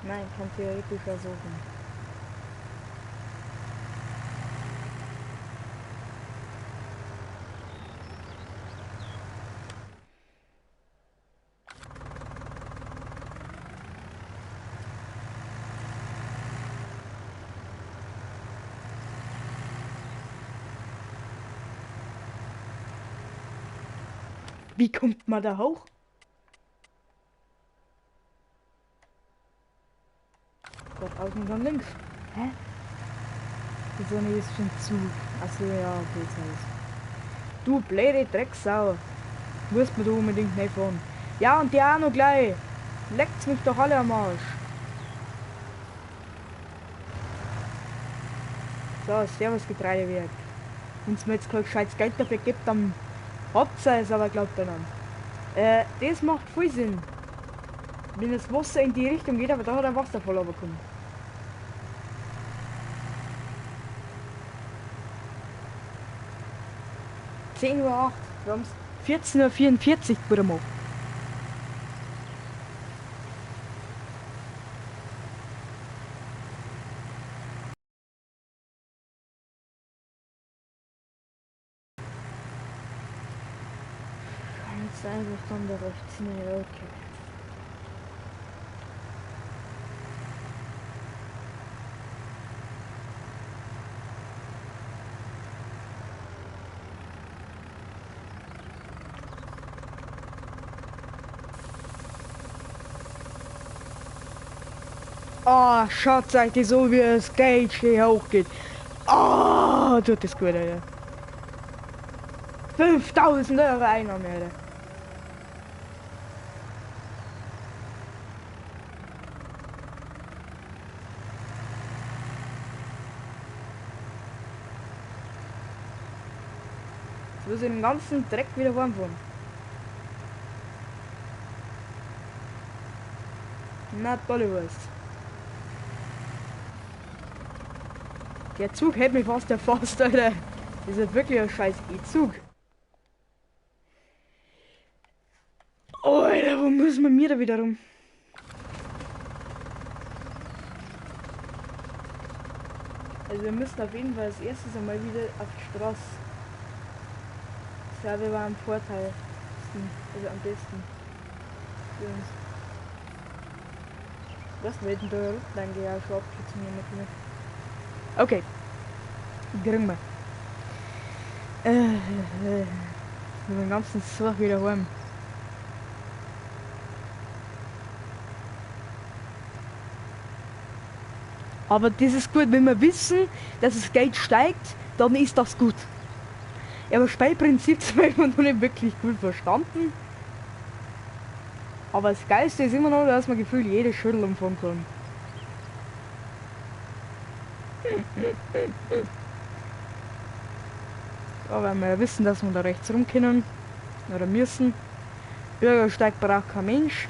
Nein, kann theoretisch versuchen. Wie kommt man da hoch? Gott, außen dann links. Hä? Die Sonne ist schon zu. Achso, ja, okay, jetzt heißt. Du blöde Drecksau. Musst mir da unbedingt nicht fahren. Ja, und die auch noch gleich. Leckt's mich doch alle am Arsch. So, servus Getreidewerk. Wenn es mir jetzt kein gescheites Geld dafür gibt, dann habt ihr es aber glaubt ihr dann. Das macht voll Sinn. Wenn das Wasser in die Richtung geht, aber da hat ein Wasserfall runtergekommen. (10:08 Uhr). Wir haben es 14:44 Uhr gemacht. Jetzt einfach dann da rechts. Ne, okay. Oh, schaut euch das so, wie das Gate hier hochgeht. Oh, tut das gut, Alter. 5000 Euro Einnahme, Alter. Jetzt muss ich den ganzen Dreck wieder heimfahren. Na, tolle Wurst. Der Zug hält mich fast erfasst, Alter. Das ist wirklich ein scheiß E-Zug. Oh, Alter, wo müssen wir mir da wieder rum? Also wir müssen auf jeden Fall als erstes einmal wieder auf die Straße. Ich glaube, war ein Vorteil. Also am besten. Für uns. Was wird denn da lang ja schon abkürzen mit. Okay. Kriegen wir. Mit dem ganzen Zug wieder heim. Aber das ist gut, wenn wir wissen, dass das Geld steigt, dann ist das gut. Ja, aber Spielprinzip zum Beispiel noch nicht wirklich gut verstanden. Aber das Geilste ist immer noch, dass man gefühlt jede Schüttel umfangen kann. So, weil wir ja wissen, dass wir da rechts rum können. Oder müssen. Bürgersteig braucht kein Mensch.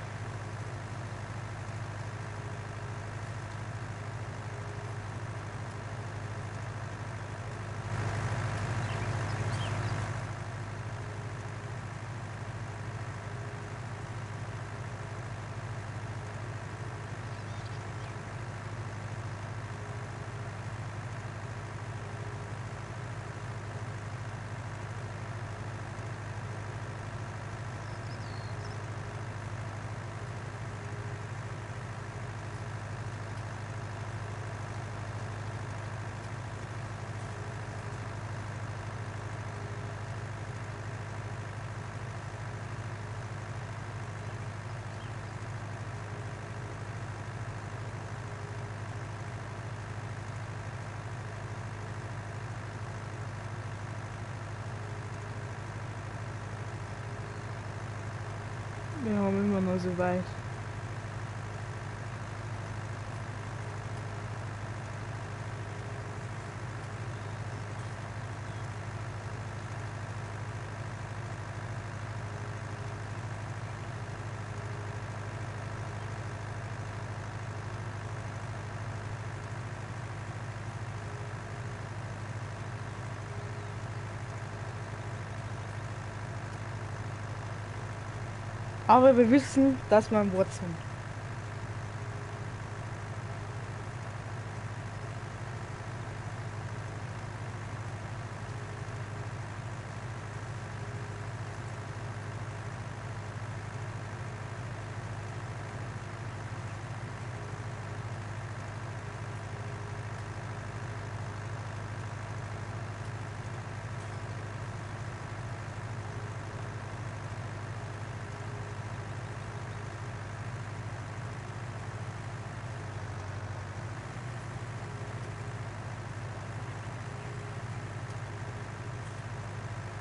Wir haben immer noch so weit. Aber wir wissen, dass wir an Bord sind.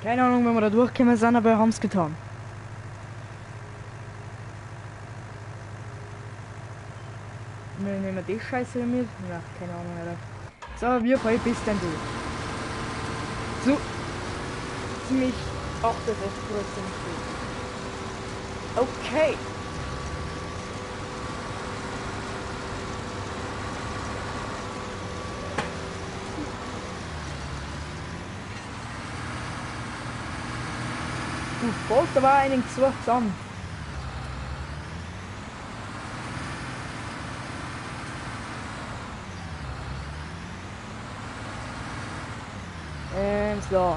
Keine Ahnung, wenn wir da durchgekommen sind, aber wir haben es getan. Wir nehmen die Scheiße mit. Ja, keine Ahnung, Alter. So, wie weit bist denn du? So. Ziemlich 68%. Okay. Du fährst aber einen Zug zusammen. So.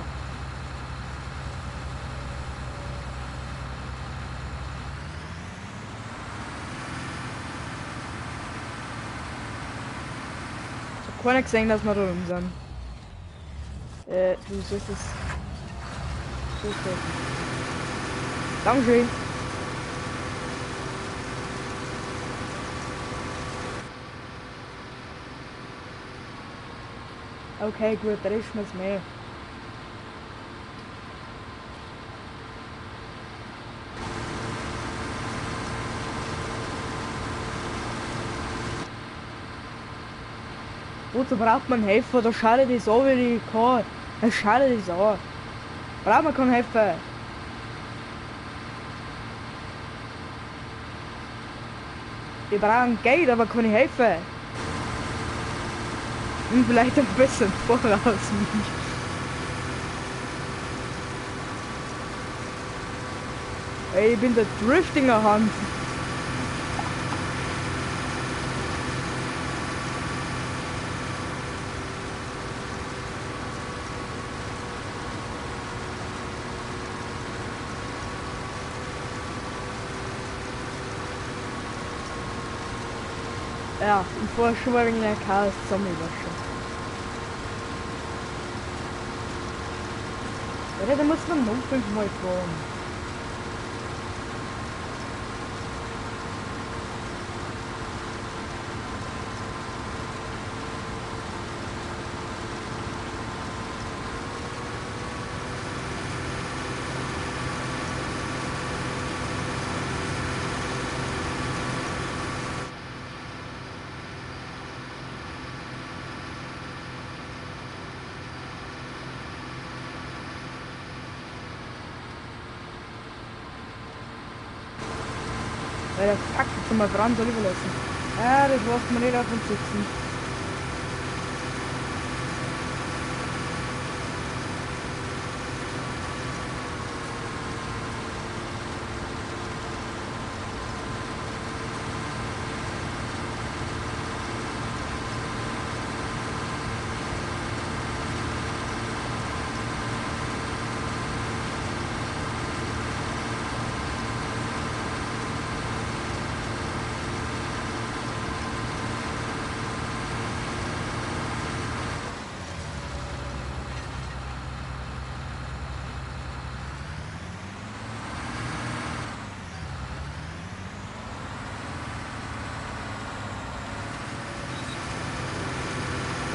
Ich hab gar nicht gesehen, dass wir da rum sind. Du sollst es. Dankeschön. Okay, gut, da ist mir's mehr. Wozu braucht man Helfer? Da schadet das an, wie ich kann. Da schadet das an. Braucht man keinen Helfer. Wir brauchen Geld, aber keine Helfer. Und vielleicht ein bisschen voraus. Ey, ich bin der Driftinger Hans. Ja, ich fahr schon mal wegen der Chaos Zombie schon. Ja, da muss man noch 5-mal fahren. Weil der Fuck jetzt einmal Brand soll überlassen. Ja, das lässt man nicht auf uns sitzen.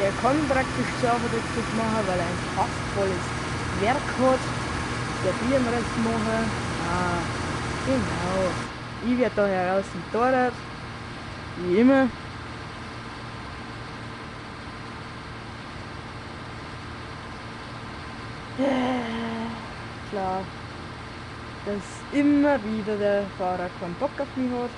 Der kann praktisch selber das machen, weil er ein fast volles Werk hat. Der Bierrest machen. Ah, genau. Ich werde da heraus gefordert. Wie immer. Klar, dass immer wieder der Fahrer keinen Bock auf mich hat.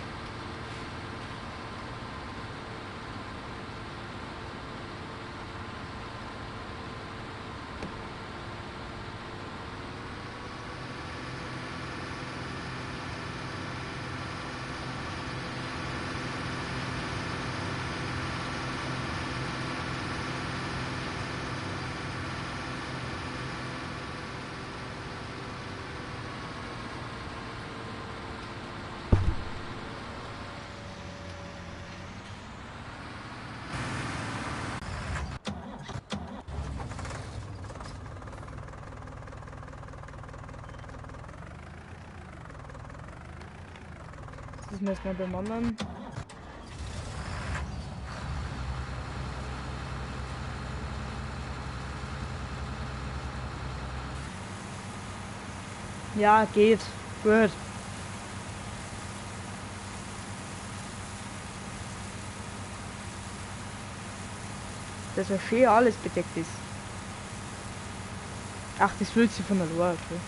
Das müssen wir beim anderen. Ja, geht. Gut. Dass ja schön alles bedeckt ist. Ach, das fühlt sich von der Lohr, okay.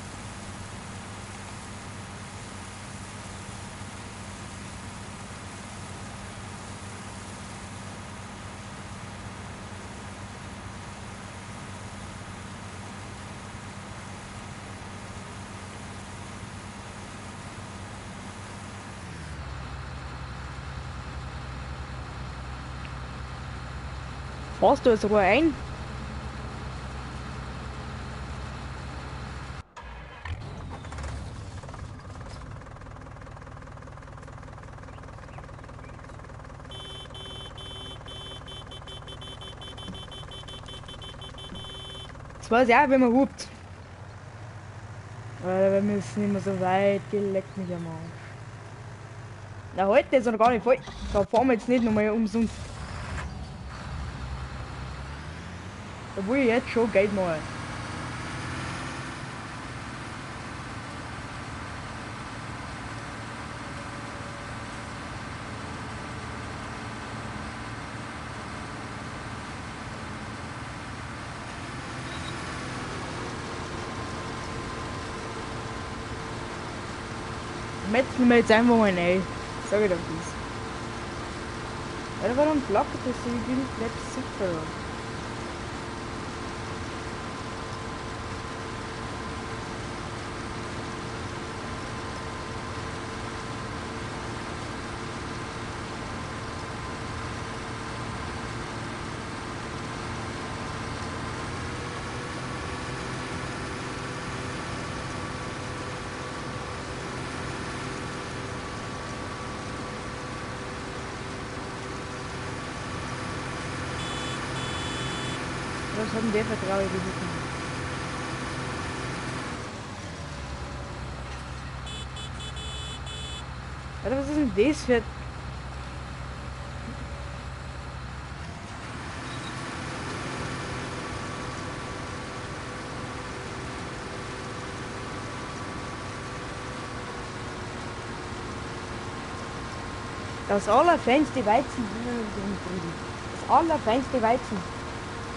Fährst du jetzt sogar ein? Das weiß ich auch, wenn man hupt. Weil wir müssen nicht mehr so weit, geleckt mich am Arsch. Na, heute ist er noch gar nicht voll. Da fahren wir jetzt nicht nochmal umsonst. Da will ich jetzt schon Geld machen. Metzeln wir jetzt einfach mal rein. Sag ich doch das. Ja, warum blockt das so? Ich bin selbst sicher. Was haben der Vertrauen gesucht? Alter, was ist denn das für... Das allerfeinste Weizen. Das allerfeinste Weizen.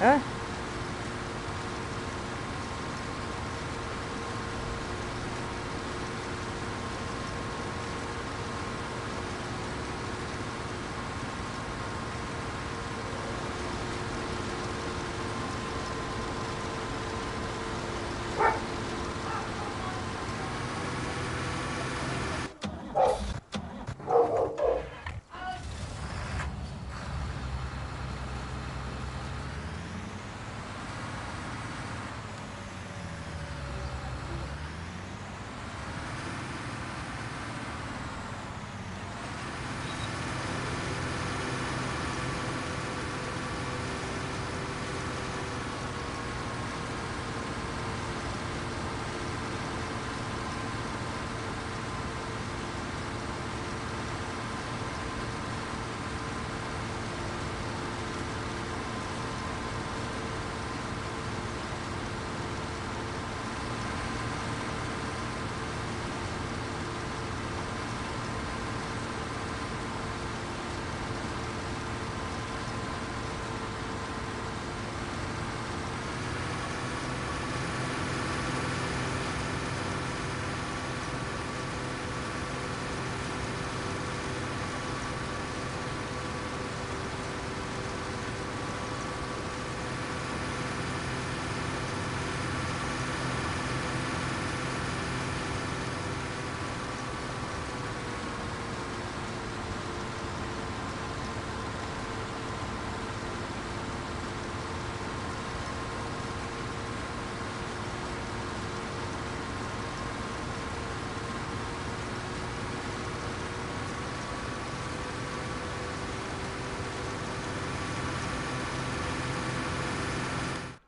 Ja?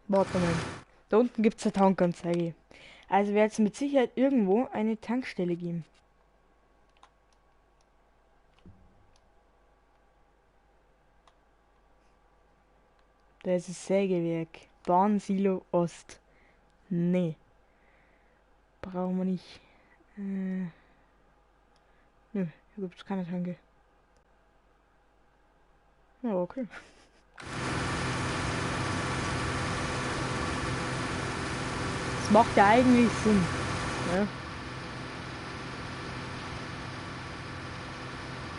Warte mal. Da unten gibt es eine Tankanzeige. Also wird es mit Sicherheit irgendwo eine Tankstelle geben. Da ist das Sägewerk. Bahnsilo Ost. Nee. Brauchen wir nicht. Nö, hier gibt es keine Tanke. Ja, okay. Das macht ja eigentlich Sinn. Ja.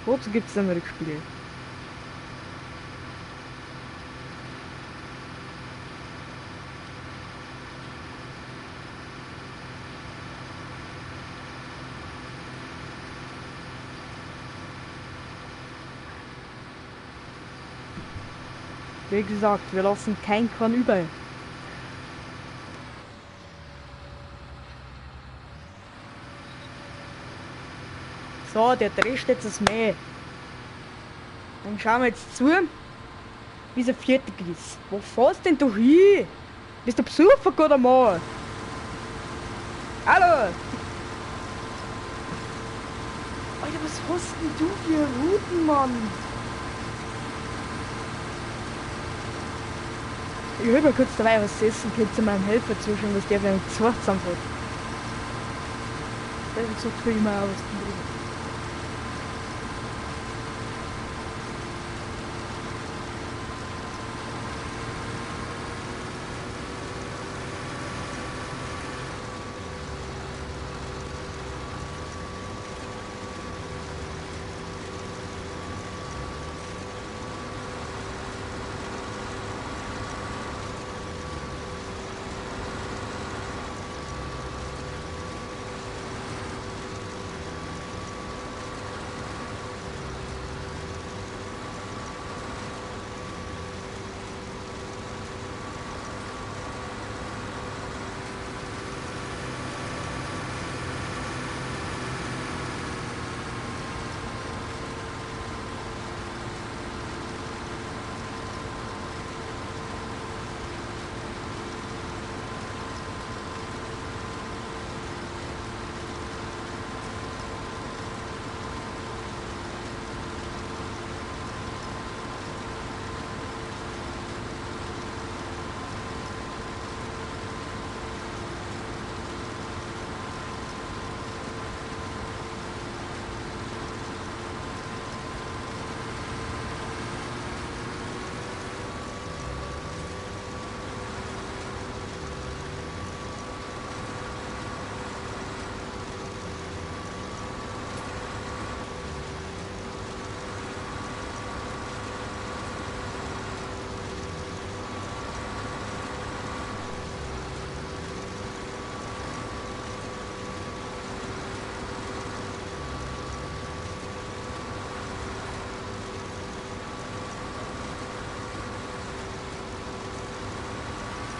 Wozu gibt es dann Rückspiegel? Wie gesagt, wir lassen kein Korn über. So, der drescht jetzt das Mäh. Dann schauen wir jetzt zu, wie es fertig ist. Wo fährst denn du hin? Bist du Besucher oder mal? Hallo! Alter, was hast denn du für Routen, Mann? Ich will mal kurz dabei was essen, könnt ihr meinem Helfer zuschauen, was der für ein Zorn zusammenfällt. Der sagt für immer auch was drin.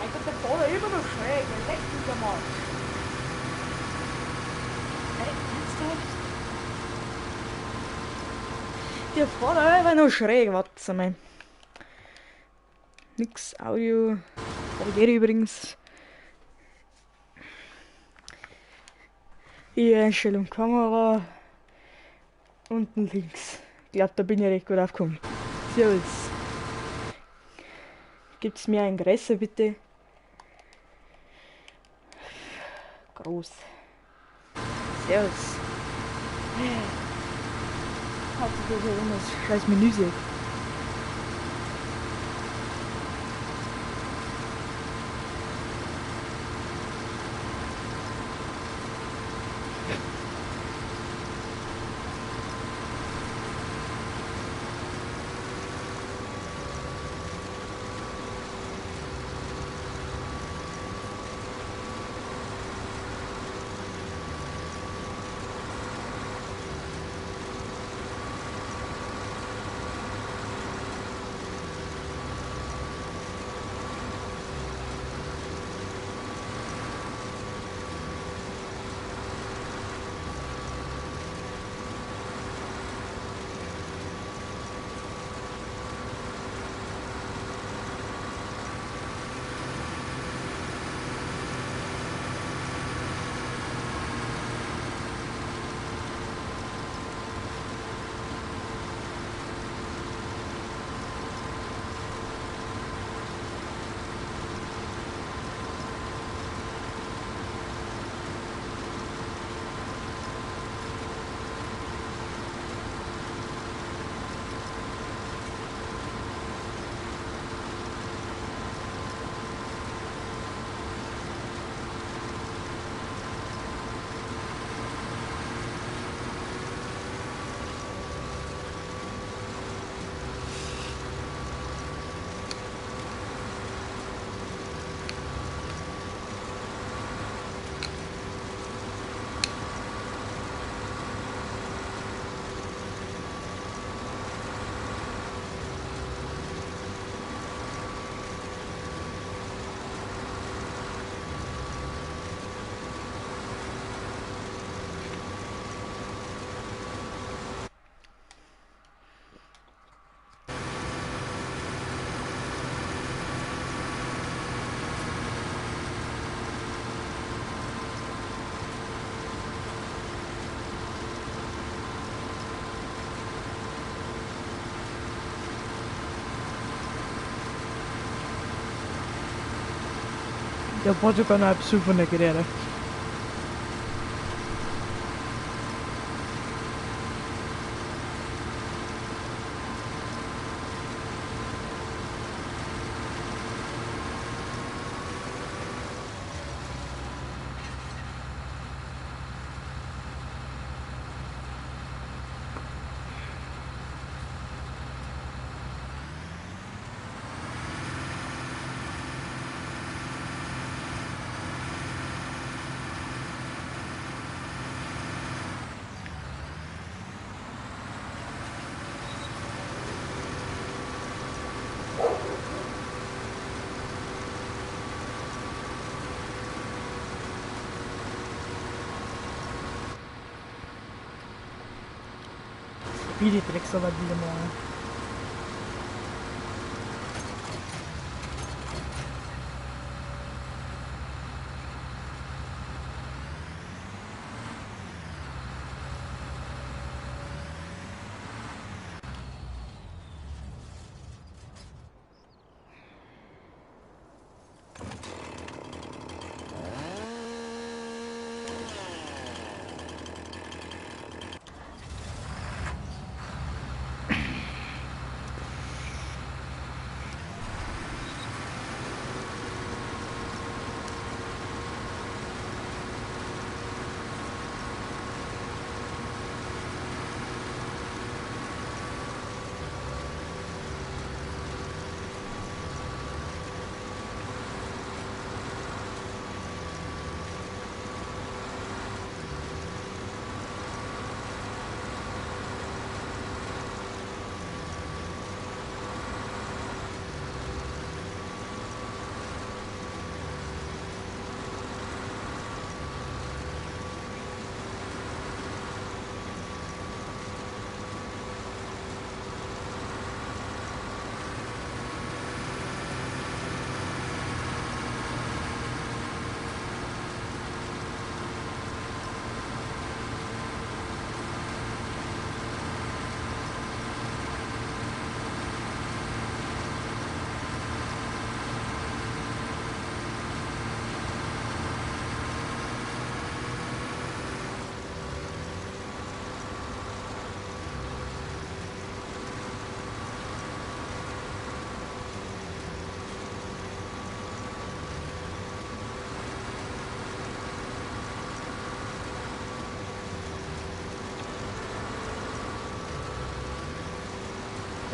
Mein Gott, der Baller immer noch schräg, er leckt mich am Arsch. Ey, ernsthaft? Der Baller einfach nur schräg, warte mal. Nix, Audio. Korrigiere übrigens. Hier Einstellung Kamera. Unten links. Ich glaube, da bin ich recht gut aufgekommen. Servus. Gibt's mir ein Größer bitte? Groß. Servus. Hauptsächlich immer das scheiß Menü sieht. Já pode jogar na absurda na querida. Wie die Drecksau war wieder mal.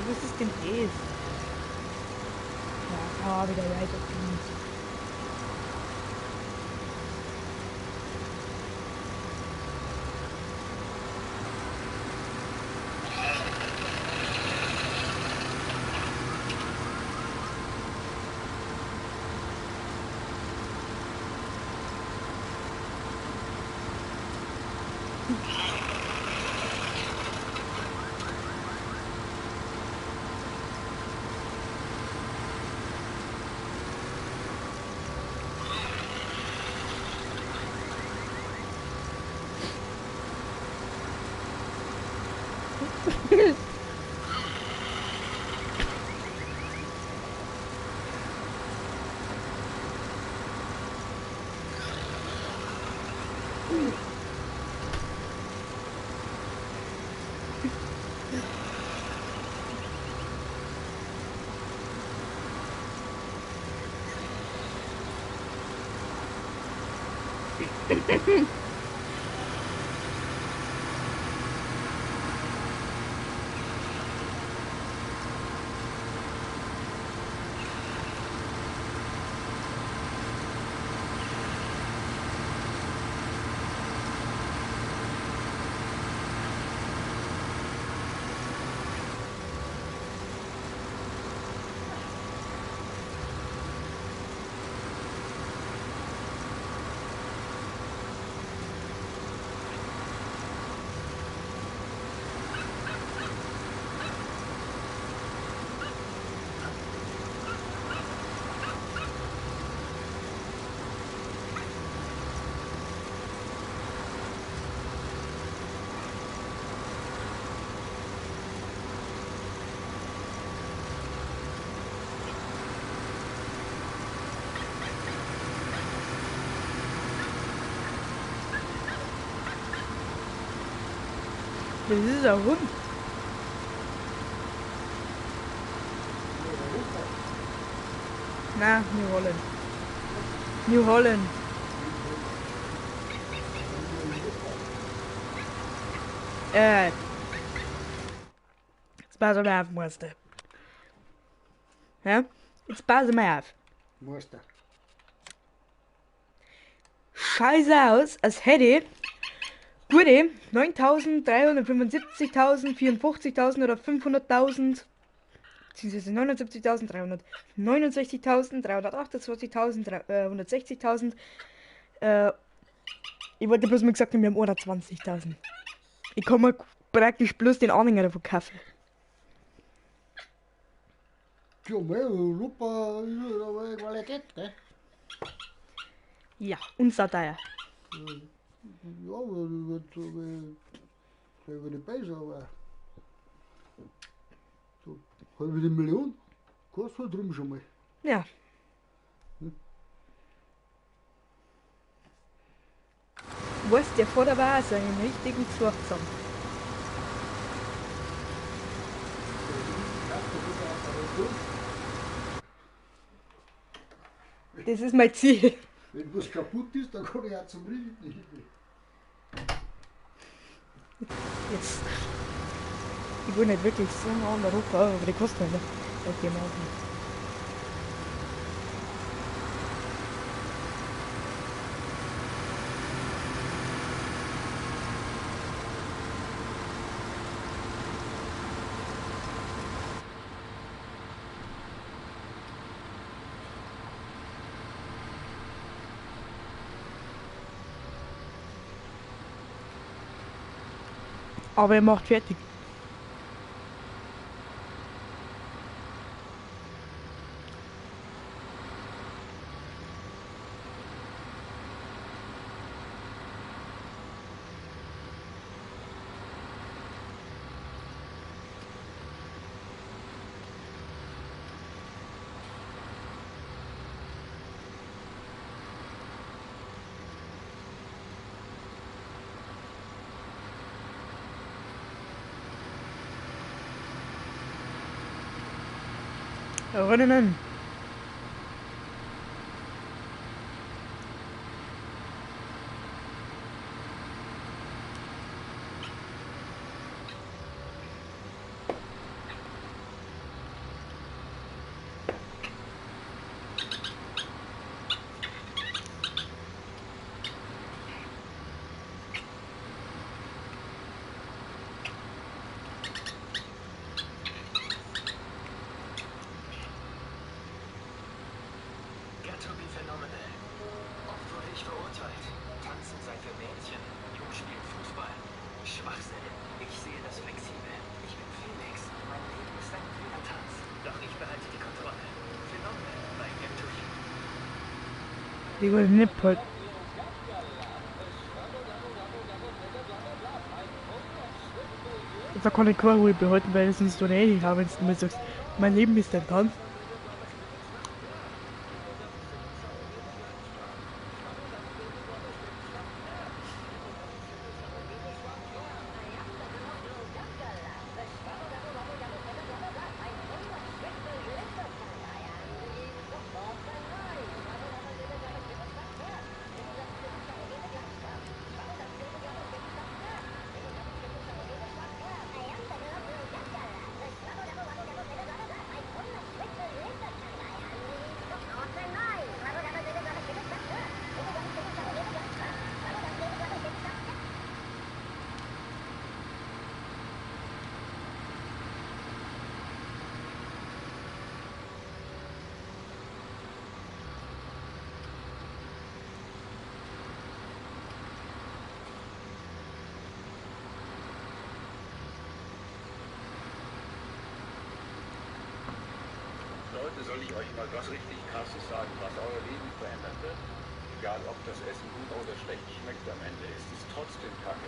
Was ist denn das? Ja, wieder weitergehen. Das ist ein Hund. Na, New Holland. New Holland. Jetzt pass mal auf, Meister. Ja? Jetzt pass mal auf. Meister. Scheiße aus, als hätte ich gute 9.375.000, 54.000 oder 500.000, beziehungsweise 79.369.000, 328.000, 160.000. Ich wollte bloß mal gesagt, wir haben 120.000. Ich kann mir praktisch bloß den Anhänger davon kaufen. Ja, Europa ist aber Qualität, gell? Ja, und Satire. Ja, aber das wird nicht besser, aber so halbe Million kostet halt drüben schon mal. Ja. Was der vor der war, so einen richtigen Zurzusammen. Das ist mein Ziel. Wenn was kaputt ist, dann kann ich auch zum Richten. Jetzt. Ich will nicht wirklich so nah an Europa, aber die kosten halt nicht. Das gehen wir auch nicht. Aber er macht fertig. Rennen. Phänomenal. Oft wurde ich verurteilt. Tanzen sei für Mädchen, Jung spielen Fußball. Schwachsinn. Ich sehe das flexibel. Ich bin Felix. Mein Leben ist ein Tanz. Doch ich behalte die Kontrolle. Phänomenal bei Gentry. Die wollen nicht halt. Da kann ich keine Ruhe behalten, weil es sonst so ähnlich habe, wenn du mir sagst, mein Leben ist ein Tanz. Leute, soll ich euch mal was richtig Krasses sagen, was euer Leben verändern wird? Egal, ob das Essen gut oder schlecht schmeckt, am Ende ist es trotzdem Kacke.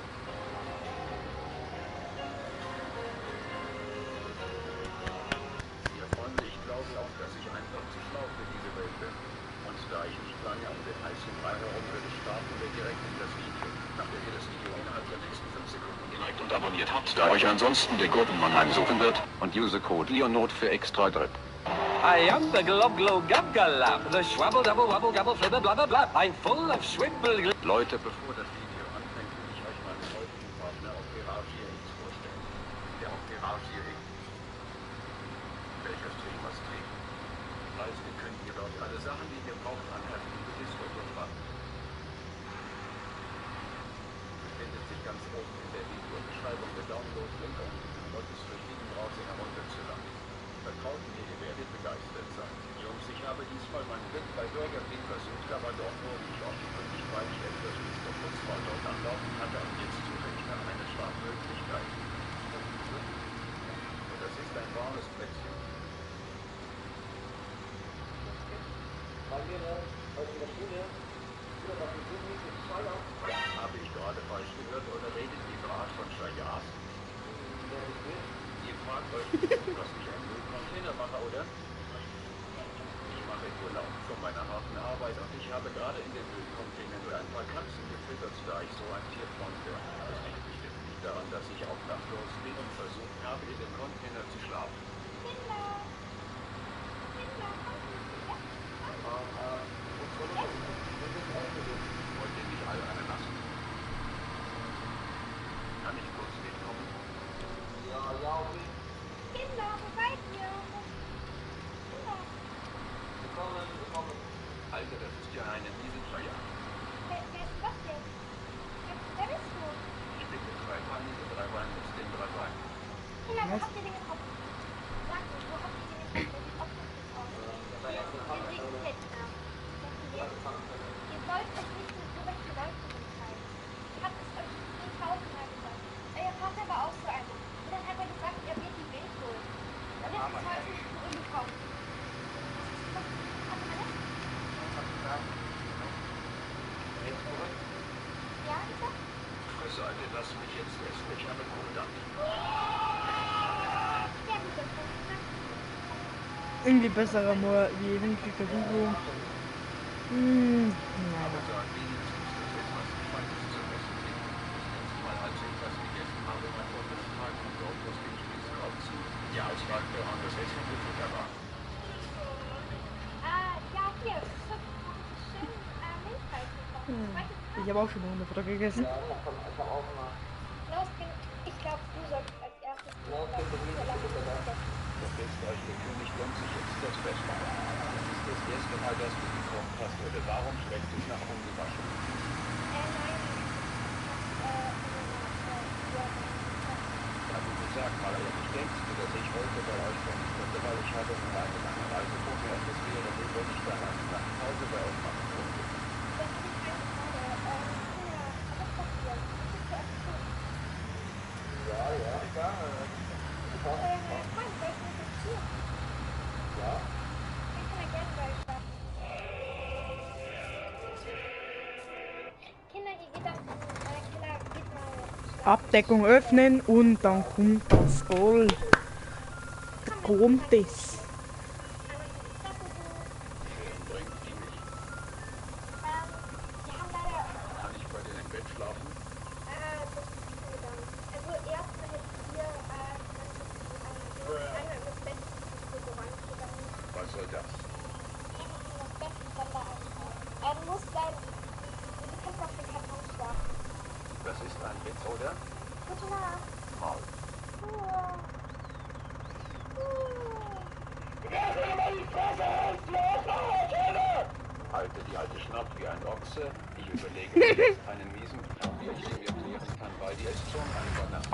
Ja, Freunde, ich glaube auch, dass ich einfach zu schlau für diese Welt bin. Und Da ich nicht lange um den heißen Brei herum würde, starten wir direkt in das Video. Nachdem ihr das Video innerhalb der nächsten 5 Sekunden geliked und abonniert habt, da euch ansonsten der Gurkenmann heimsuchen wird und User-Code Leonot für extra drückt. I am the glob glob gab galab, the schwabble double wabble gabble flibber blabber blab. I'm full of schwibble. Leute, bevor das Video anfängt, will ich euch meinen heutigen Partner Operav 4X vorstellen. Der Operav 4X. Welcher Stream was trägt. Meistens könnt ihr dort alle Sachen, die ihr braucht, anheften für Discord und warten. Befindet sich ganz oben in der Videobeschreibung der Download-Link, um diesen Mod für jeden Browser herunterzuladen. Vertraut mir, ihr werdet begeistert sein. Jungs, ich habe diesmal mein Glück bei Burger King versucht, aber doch nur, wie ich offenkundig freigestellt, dass Mr. Putzmann dort anlaufen hatte, und jetzt suche ich nach einer Startmöglichkeit. Und das ist ein warmes Plätzchen. Habe ich gerade falsch gehört oder redet ihr gerade von Schajas? Ihr fragt euch, was ich ein Müllcontainer mache, oder? Ich mache Urlaub von meiner harten Arbeit und ich habe gerade in den Müllcontainer nur ein paar Katzen gefüttert, da ich so ein Tierfreund bin. Das liegt bestimmt nicht daran, dass ich auch nachtlos bin und versucht habe, in dem Container zu schlafen. Wollt ihr mich alle eine lassen? Kann ich kurz mitkommen? Kinder, wo seid ihr? Alter, das ist ja eine miese Feier. Wer ist das denn? Wer bist du? Ich bin mit 3 Beinen, mit 3 Beinen, mit den 3 Beinen. Kinder, wo habt ihr den getroffen? Sag mir, wo habt ihr den getroffen? Der sieht auch lustig aus. Der Ringfett da. Ihr sollt euch nicht mit so welchen Leuten umteilen. Ich hab es euch 10.000-mal gesagt. Euer Vater war auch so einer. Und dann hat er gesagt, er wird die Welt holen. Und jetzt ist heute umgekauft. Ja, bitte? Fresse, Alter, lass mich jetzt essen. Ich habe Kohldampf. Ja, bitte. Irgendwie besserer Moor wie Hinklicker Hugo. Aber sag wenigstens, dass etwas Feines zum Essen gibt. Das letzte Mal, als ich was gegessen habe, war vor 5 Tagen und dort musste ich Spießkopf ziehen. Ja, es war daran, dass Essen gefuttert war. Ja, hier. Schön, Milchreis. Ich habe auch schon Hundefutter gegessen. Los, ich glaube, du sollst als erstes. Verpisst euch, der König gönnt sich jetzt das Festmahl. Das ist das erste Mal, dass du gekocht hast, oder warum schmeckt es nach ungewaschen? Also sag mal ehrlich, denkst du, dass ich heute bei euch sein könnte, weil ich habe nur eine lange Reise vor mir und es wäre wohl, wenn ich dann eine Nachtpause bei euch machen könnte. Abdeckung öffnen und dann kommt das Gold. Da kommt es. Bringt die mich? Kann ich bei dir im Bett schlafen? Was soll das? Du musst sein. Du kannst auf den Karton schlafen. Das ist ein Witz, oder? Gute Nacht. Maul. Halte die alte schnappt wie ein Ochse. Ich überlege mir jetzt einen miesen Plan, wie ich sie mir klären kann, weil die ist schon ein Übernacht.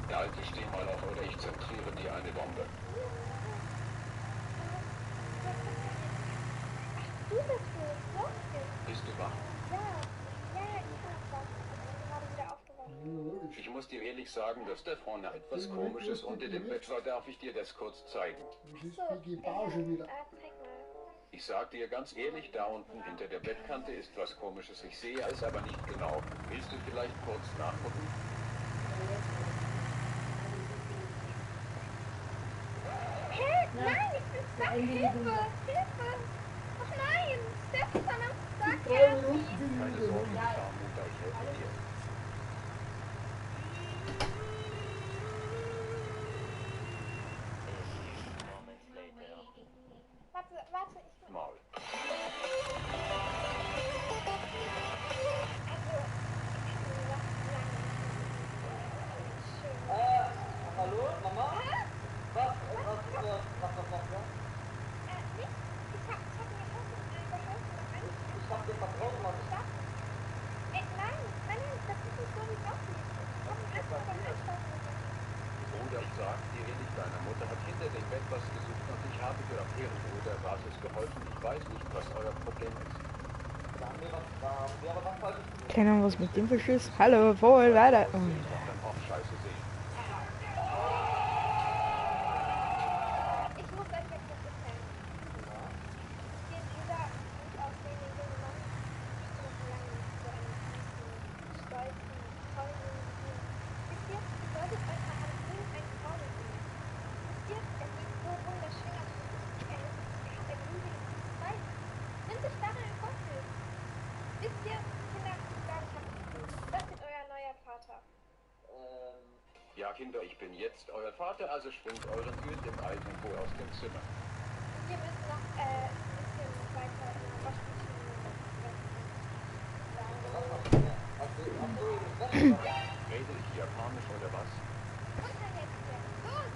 Der alte, steh mal auf oder ich zentriere dir eine Bombe. Du bist es. Bist du wach? Ja, ich bin wach. Ich bin gerade wieder aufgewacht. Ich muss dir ehrlich sagen, dass da vorne etwas Komisches unter dem Bett war. Darf ich dir das kurz zeigen? Das ist die Gage wieder. Zeig mal. Ich sag dir ganz ehrlich, da unten hinter der Bettkante ist was Komisches. Ich sehe es aber nicht genau. Willst du vielleicht kurz nachgucken? Hä? Nein, ich bin Sag Hilfe! Hilfe! Oh nein! Stefan, sag Drei Herr! Minuten bin ich Keine wieder Sorge, rum. die Scharmutter, ich helfe dir. Warte, ich... Maul. Hallo, Mama? Was macht ihr? Nicht? Ich hab mir geholfen, Ich hab dir vertraut, Mann. Nein, das ist nicht so, wie es aussieht. Ich hab ihn erstmal beim Einstarten gesehen. Bruder sagt, die Erik deiner Mutter hat hinter dem Bett was gesucht und ich habe dir auf ihren Bruder Basis geholfen. Ich weiß nicht, was euer Problem ist. Da haben wir aber was falsch gemacht. Keine Ahnung, was mit dem Verschiss. Hallo, voll weiter. Oh. Ich doch dann auch scheiße sehen. Ich muss euch jetzt was erzählen. Dieser gut aussehende junge Mann ist noch lange nicht so einen süßen, stolzen, tollen jungen Mann. Wisst ihr solltet euch mal an ihm ein Traum sehen. Wisst ihr, er sieht so wunderschön aus. Er hat ein riesiges Weiß. Nimmt euch daran ein Vorbild. Wisst ihr, Kinder, ich glaube, ich habe es gefühlt. Das wird euer neuer Vater. Ja, Kinder, ich bin jetzt euer Vater, also schwingt euren Güldenei Tempo aus dem Zimmer. Wir müssen noch ein bisschen weiter in der Waschmaschine Rede ich Japanisch oder was? runter jetzt hier. Los!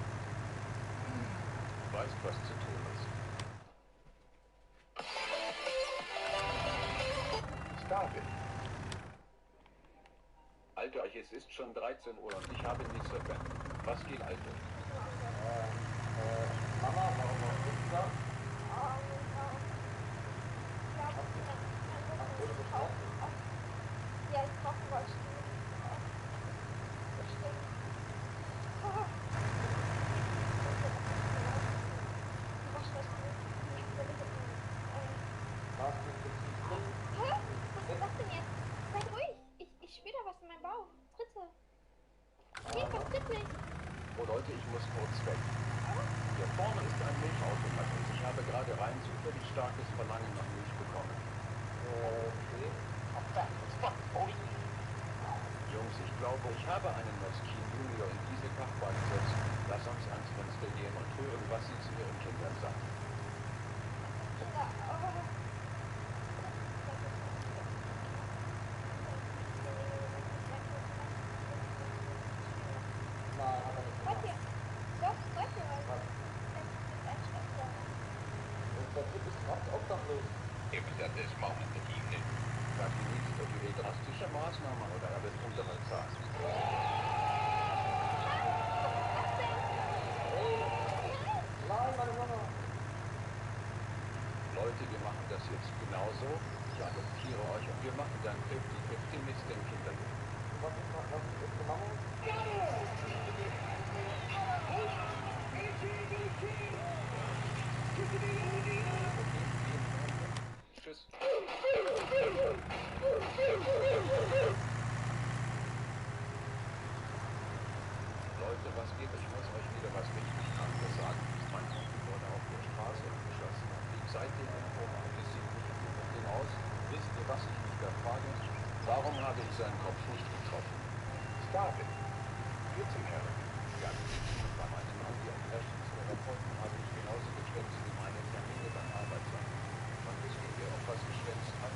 Du weißt, was zu tun ist. Starke. Alter, es ist schon 13 Uhr und ich habe nichts verpennt. Was geht, Alter? Mama, warum machst du das? Ja, ich brauche einen Rollstuhl. Bestimmt. Die Waschmaschine. Hä? Was ist das denn jetzt? Seid ruhig. Ich spüre da was in meinem Bauch. Fritze. Irgendwas kribbelig. Oh Leute, ich muss kurz weg. Hier vorne ist ein Milchautomat und ich habe gerade rein zufällig starkes Verlangen nach Milch bekommen. Okay. Jungs, ich glaube, ich habe einen Noskin Junior in diese Kachbahn gesetzt. Lass uns ans Fenster gehen und hören, was sie zu ihren Kindern sagt. Kinder. Oh. Nein, hat er nicht Hört gemacht. ihr? Doch, hört ihr was? Es ist ein Schwester. Und der Typ ist gerade obdachlos. If that is moment of evening. Sagt die nichts über die drastische Maßnahme oder alles Unterhaltsam. Nein, meine Mama. Leute, wir machen das jetzt genauso. Ich adoptiere euch und wir machen dann 50-50 mit den Kindern. Was ist die Mama? Tschüss. Leute, was geht? Ich muss euch wieder was richtig Krankes sagen. Mein Onkel wurde auf der Straße geschossen und blieb seitdem im Koma. Bis sie nicht über den aus. Wisst ihr, was ich mich da frage? Warum habe ich seinen Kopf nicht getroffen? Scarpe. 14-Jährige. Ja, bei meinem Mann, die am Therapeuten habe ich genauso geschwänzt wie meine Termine beim Arbeitsamt. Und wisst ihr, wer auf was geschwänzt hat?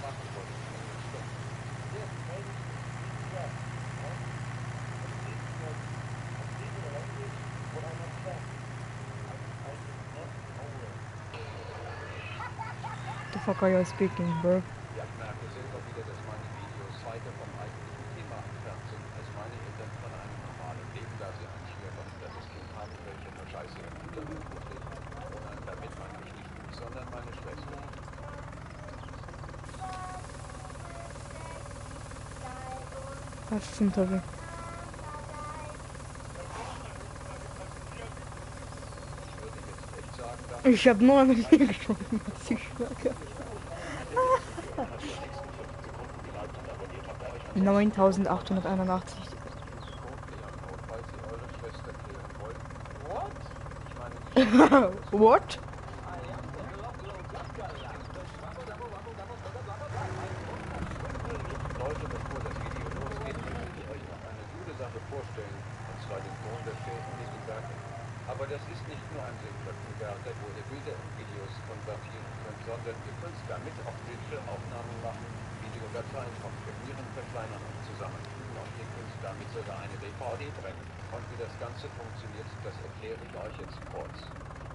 Machen wollte ich nicht stimmt. The fuck are you speaking, bro? Ja, ich merke selber wieder, dass meine Videos weiter vom eigentlichen Thema entfernt sind, als meine Eltern von einem normalen Leben, da sie ein schwerbehindertes Kind haben, welche nur Scheiße im Internet hochlädt. Und damit meine ich nicht mich, sondern meine Schwester. Was zum Teufel? Ich würde jetzt echt sagen, dass Ich habe nur mit mir gesprochen, was ich schwöre. 9881. falls ihr eure Schwester klären wollt. What? Ich meine, die What? Leute, bevor das Video losgeht, möchte ich euch noch eine gute Sache vorstellen, und zwar den Sohn der Fee Nickelberger. Aber das ist nicht nur ein simpler Converter, wo ihr Bilder und Videos konvertieren könnt, sondern ihr könnt damit auch Bildschirmaufnahmen machen, Videodateien komprimieren, verkleinern und zusammenfügen, und ihr könnt damit sogar eine DVD brennen. Und wie das Ganze funktioniert, das erkläre ich euch jetzt kurz.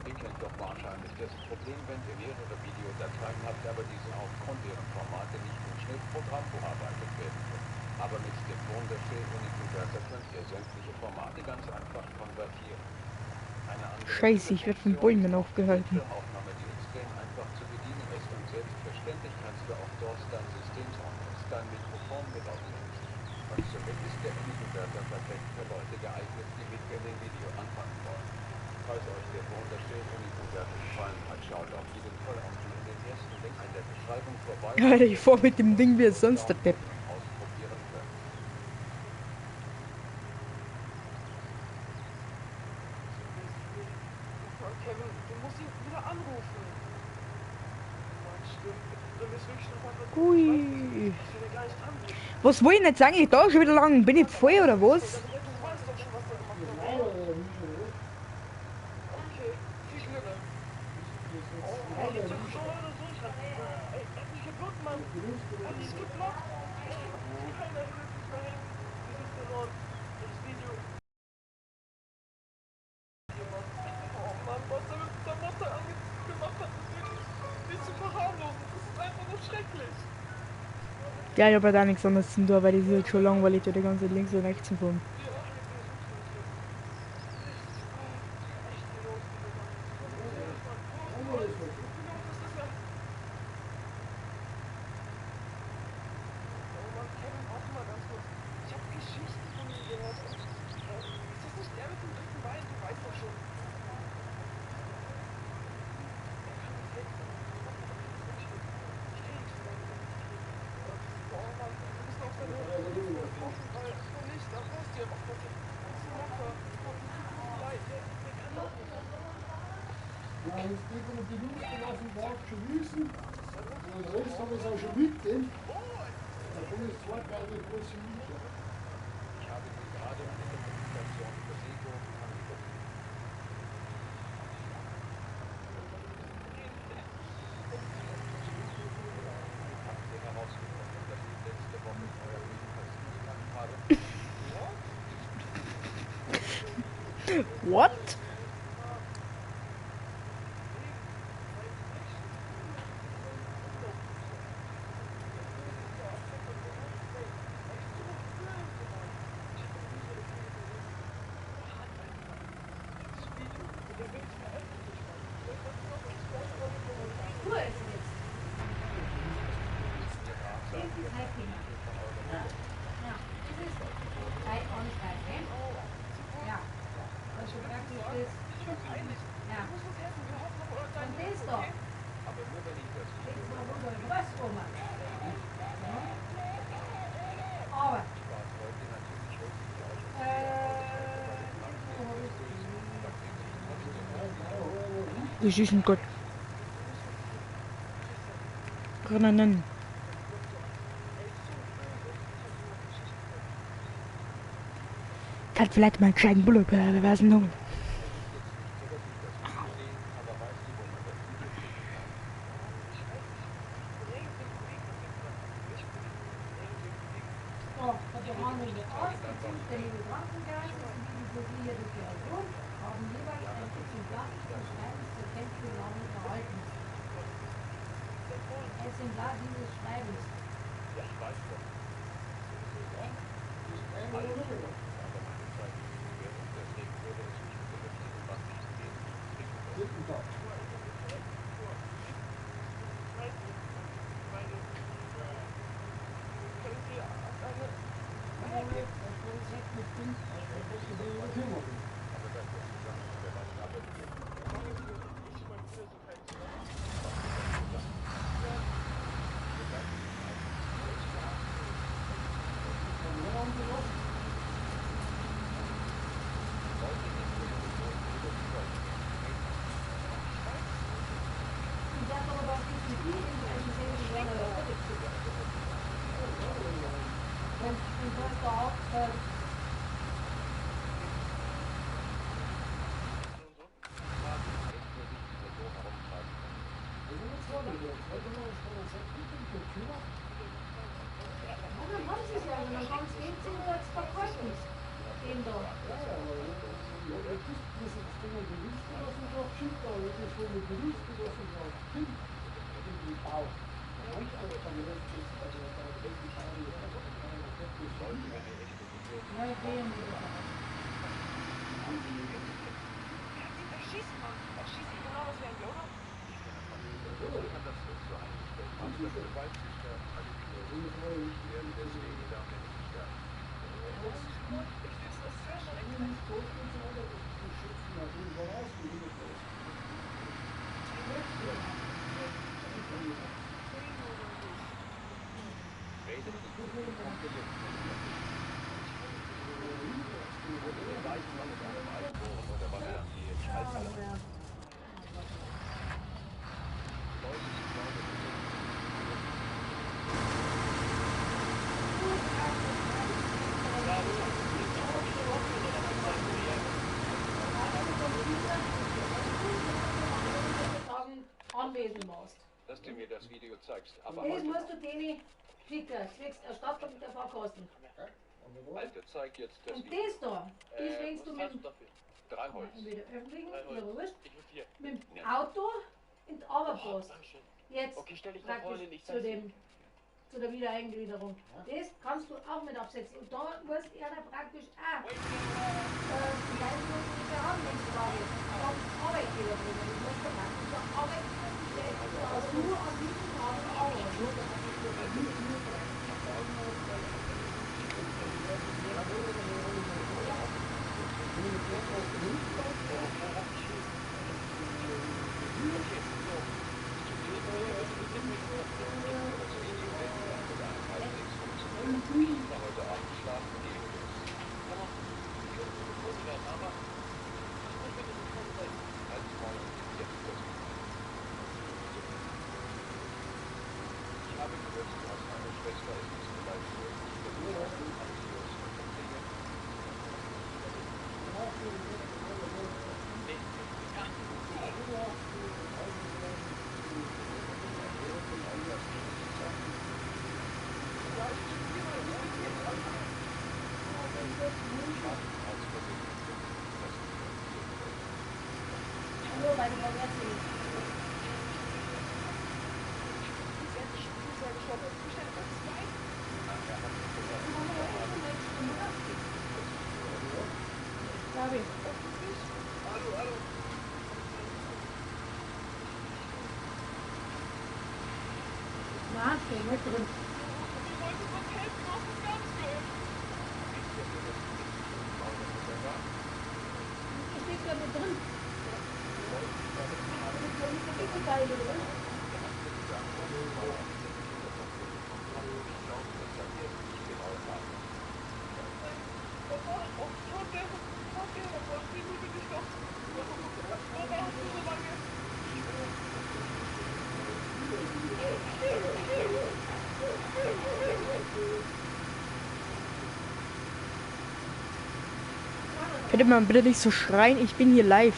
Ihr kennt doch wahrscheinlich das Problem, wenn ihr mehrere Videodateien habt, aber diese aufgrund ihrer Formate nicht im Schnittprogramm bearbeitet werden können. Aber mit dem wunderschönen Uniconverter könnt ihr sämtliche Formate ganz einfach konvertieren. Eine andere Scheiße, ich werde von Bäumen aufgehalten. Aufnahme, die extrem einfach zu bedienen ist, und selbstverständlich kannst du auch dort dein System und dein Mikrofon mit aufnehmen. Und somit ist der Uniconverter perfekt für Leute geeignet, die mit dem Video anfangen wollen. Falls euch der wunderschöne Uniconverter gefallen hat, schaut auf jeden Fall auf den ersten Link in der Beschreibung vorbei. Alter, ich fahr mit dem Ding wie sonst der Depp. Ausprobieren könnt. Kevin, du musst ihn wieder anrufen. Mann, stimmt. Du bist wirklich noch mal mit. Ui. Ich will dir gleich anrufen. Was wollen jetzt eigentlich da schon wieder lang? Bin ich voll oder was? Ja, du weißt doch schon, was er gemacht hat. Okay, viel Glück. Oh, ey, jetzt schon oder so. Ey, er hat mich geblockt, Mann. Er hat mich geblockt. Keiner will mich mehr hin. Wir sind verloren. Das Video. Oh Mann, was er mit der Mutter gemacht hat, ist wirklich nicht zu verharmlosen. Das ist einfach nur schrecklich. Ja, ich hab halt auch nichts anderes zu tun, weil das ist halt schon langweilig, die ganze Zeit links und rechts zu fahren. Ja, jetzt geht er die Luft auf dem Berg zu wiesen. Und den Rest habe ich auch schon mitgegeben. Da kommen jetzt zwei kleine große Hüte. Ich habe mir gerade eine Dokumentation über Seehof angeguckt. Habt ihr herausgefunden, dass ich letzte Woche euer Leben habe? What? Das ist ein Gott. Nein. Kann vielleicht mal einen kleinen Bulle beweisen holen. Exemplar dieses Schreibens. Ja, ich weiß doch. Deswegen würde es mich beschäftigen, was ich Guten Tag. Anwesen warst. Dass du mir das Video zeigst. Aber Das heute musst du denen schicken. Kriegst Erstattung der Fahrkosten. Alter, zeig jetzt das Und Video. das da, das fängst du mit Dreiholz. entweder öffentlichen oder wurscht, Ich muss hier. mit dem Auto in die Arbeitspost. Dankeschön. Jetzt Okay, stell dich da vorne praktisch nicht. zu der Wiedereingliederung. Das kannst du auch mit absetzen. Und da musst du ja praktisch auch die Leistungsfähige haben, wenn du da bist. Vom Arbeitgeber drüber. Du musst da praktisch der Arbeitgeber stellen. Also nur an diesem Tag arbeiten. Nur weil du mal erzählst. Gabi. Hallo, hallo. Na, steh mal drin. Ich wollte was helfen, was ist ganz gut. Ich stehe da mit drin. Das ist ja nicht so richtig geil, oder? Könnte man bitte nicht so schreien? Ich bin hier live.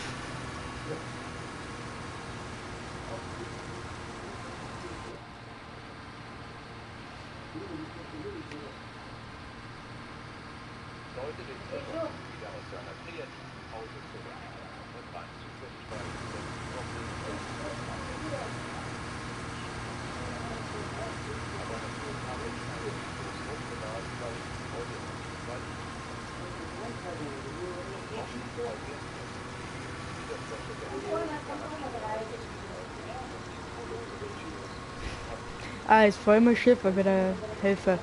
Leute den Körper wieder aus seiner kreativen Pause zurück. Und rein zufällig war es noch nicht aber natürlich habe ich keine Videos hochgeladen, weil ich heute Ah, ist voll mal Schiff, weil wir da helfen.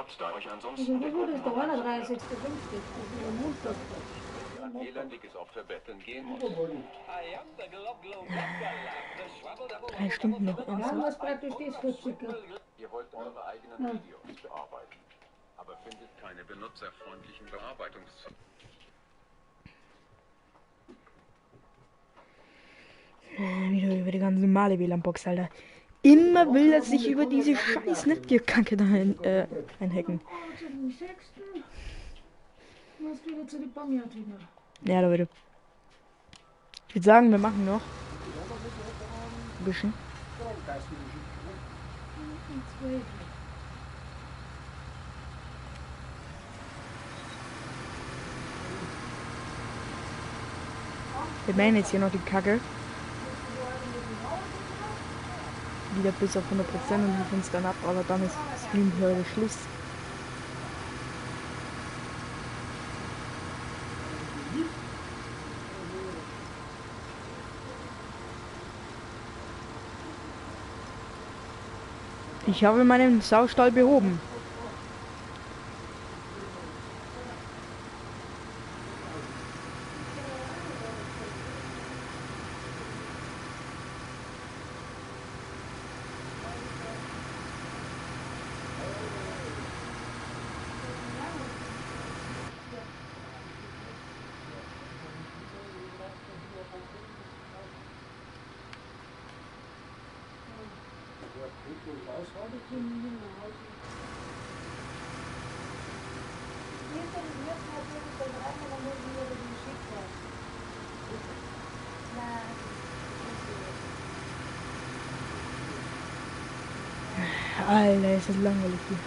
habt, da euch Also ansonsten wie gut ist der 31.05. Das ist der Montag. an Elendiges auf Verbetten gehen muss. Übermorgen. I am the Glob Glob Gabgalab, the Schwabbel Dabble 3 Stunden noch Wir haben ernsthaft. was praktisch das 40. Ihr wollt eure eigenen Videos bearbeiten, aber findet keine benutzerfreundlichen Bearbeitungstools. Wieder über die ganze normale WLAN-Box, Alter. Immer will er sich über diese scheiß Netgear-Kacke da einhacken. Oh, zu dem 6. Musst wieder zu den Bamiat wieder. Ja, Leute. Ich würde sagen, wir machen noch ein bisschen. Und 12. Wir mähen jetzt hier noch die Kacke. Wieder bis auf 100% und rufen uns dann ab, aber dann ist Stream für heute Schluss. Ich habe meinen Saustall behoben. Alter, ist das langweilig hier.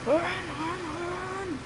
Run, run, run!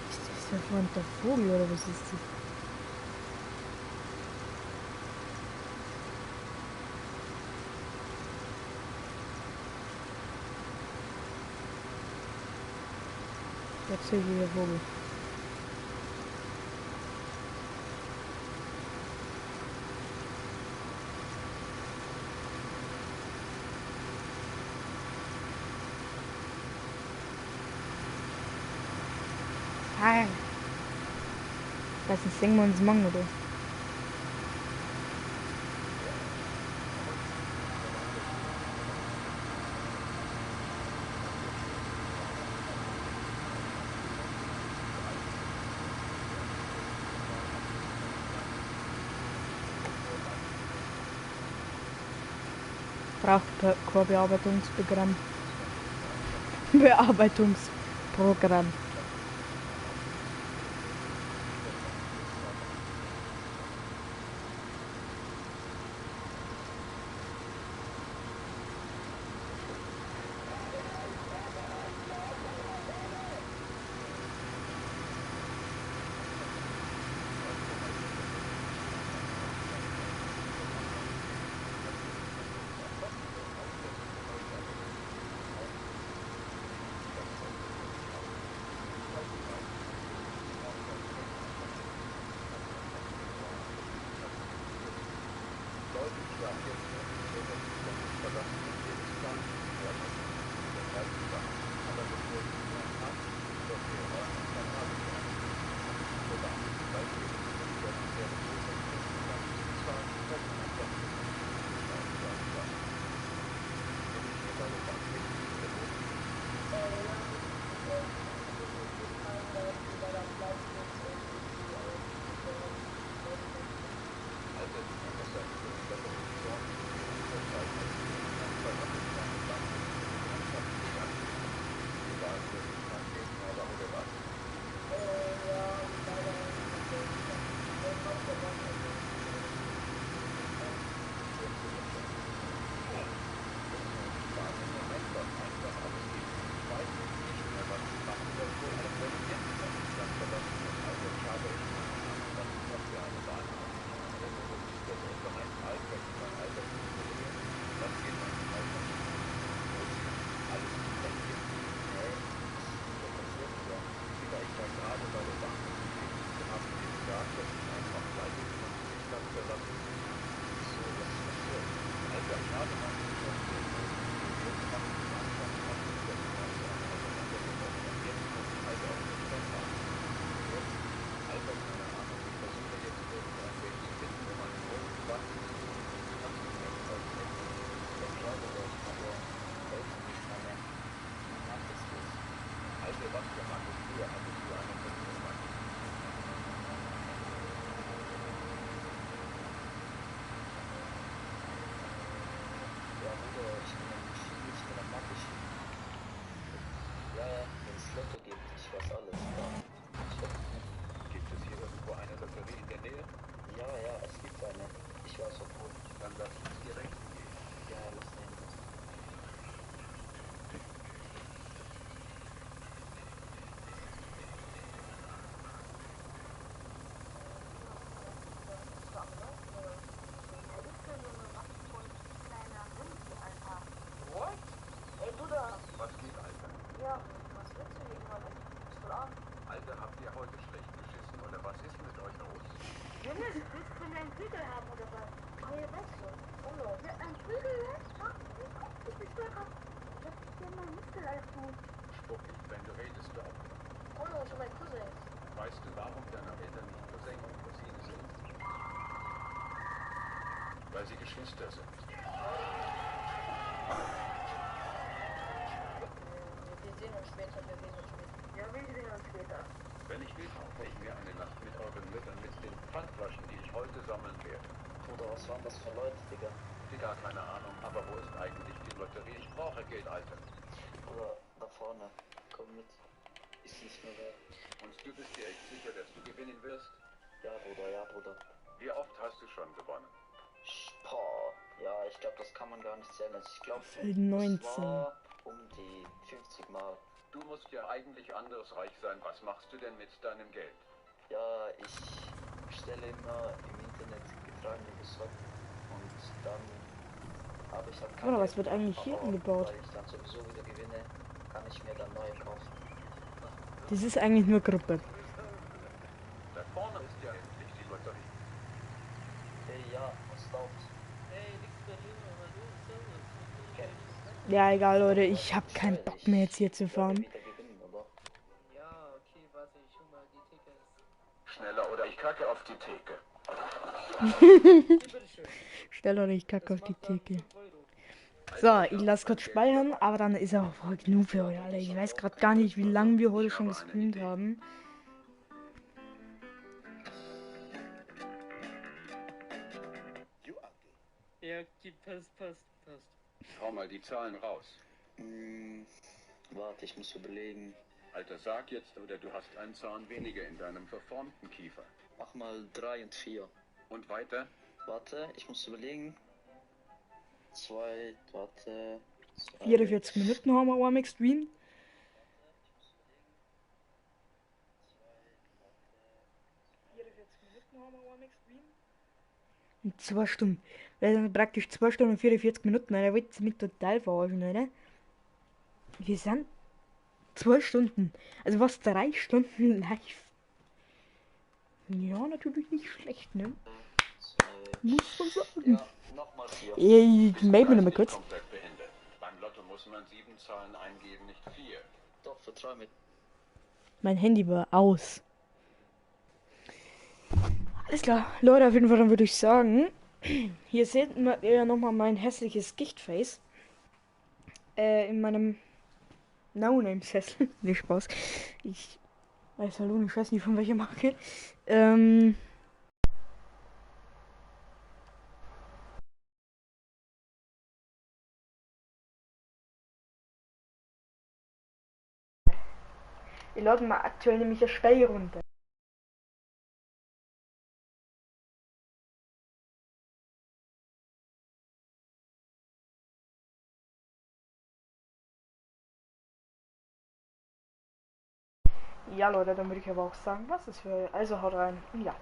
Ist das der verdammte Vogel oder was ist das? Jetzt hier wieder Vogel. Hi. Lass uns singen wir uns morgen, oder? Braucht kein Bearbeitungsprogramm. Bearbeitungsprogramm. was gemacht ist, früher hattest du eine Möglichkeit. Ja, Bruder, ich bin ein Spiel, ich bin ein Mathe-Spiel. Ja, ja, wenn es Lotto gibt, ich weiß alles. Ja. Ich weiß es nicht. Gibt es hier irgendwo eine Lotterie in der Nähe? Ja, ja, es gibt eine. Ich weiß auch wo. Dann lass uns direkt hingehen. Ja, lass nehmen. What? Ey, Bruder. Was geht, Alter? Ja, was willst du hier gerade? Bist du an? Alter, habt ihr heute schlecht geschissen oder was ist mit euch los? Junge, willst du einen Prügel haben oder was? Komm hier weg so. Hallo. Ja, ein Prügel weg? Schau, ich bin schwer ab. Ich hab dir mal Muskel als gut. Spuckig, wenn du redest, du auch. Hallo, schon mein Cousin. Weißt du, warum deine Eltern nicht Cousin und Cousine sind? Weil sie Geschwister sind. Wir sehen uns später, wir sehen uns später. Ja, wir sehen uns später. Wenn ich will, kaufe ich mir eine Nacht mit euren Müttern mit den Pfandflaschen, die ich heute sammeln werde. Bruder, was waren das für Leute, Digga? Digga, keine Ahnung, aber wo ist eigentlich die Lotterie? Ich brauche Geld, Alter. Bruder, da vorne. Komm mit. Ist nicht mehr wert. Und du bist dir echt sicher, dass du gewinnen wirst? Ja, Bruder, ja, Bruder. Wie oft hast du schon gewonnen? Boah, ja, ich glaube, das kann man gar nicht zählen. Also ich glaube, Feld 19. es war um die 50 Mal. Du musst ja eigentlich anderes reich sein. Was machst du denn mit deinem Geld? Ja, ich stelle immer im Internet getragene Besorg und dann habe ich halt Oder was wird eigentlich hier aber angebaut? weil ich dann sowieso wieder gewinne, kann ich mir dann neue kaufen. Das ist eigentlich nur Gruppe. Da vorne ist ja endlich die Lotterie. Hey, ja, was läuft? Ey, nix Berlin, aber du, servus. Ja, egal, Leute, ich habe keinen Bock mehr jetzt hier zu Werde fahren. wieder gewinnen, oder? Ja, okay, warte, ich hol mal die Tickets. Schneller oder ich kacke auf die Theke. Hier, bitteschön. Stell doch nicht Kacke auf die Macht dann Theke. 5 Euro. So, ich lasse kurz speichern, aber dann ist auch voll genug für heute, alle. Ich weiß gerade gar nicht, wie lange wir heute schon gestreamt haben. Ja, okay, passt. Hau mal die Zahlen raus. Warte, ich muss überlegen. Alter, sag jetzt, oder du hast einen Zahn weniger in deinem verformten Kiefer. Mach mal 3 und 4. Und weiter? Warte, ich muss überlegen. 2, warte. 44 Minuten haben wir am Stream. In 2 Stunden. Das sind praktisch 2 Stunden und 44 Minuten. Da wird mich total verarschen, oder? Wir sind 2 Stunden. Also was 3 Stunden live. Ja, natürlich nicht schlecht, ne? 2. Muss man sagen. Ja, nochmal 4. Ich Bist du melde mich nochmal geistig kurz. komplett behindert? Beim Lotto muss man 7 Zahlen eingeben, nicht 4. Doch, vertrau mir. Mein Handy war aus. Alles klar, Leute, auf jeden Fall dann würde ich sagen, hier seht ihr nochmal mein hässliches Gichtface. In meinem No-Name-Sessel. Nee, Spaß. Ich weiß nicht von welcher Marke. Wir laden mal aktuell nämlich das Spiel runter. Ja, Leute, dann würde ich aber auch sagen, was ist für. Also haut rein. Und ja.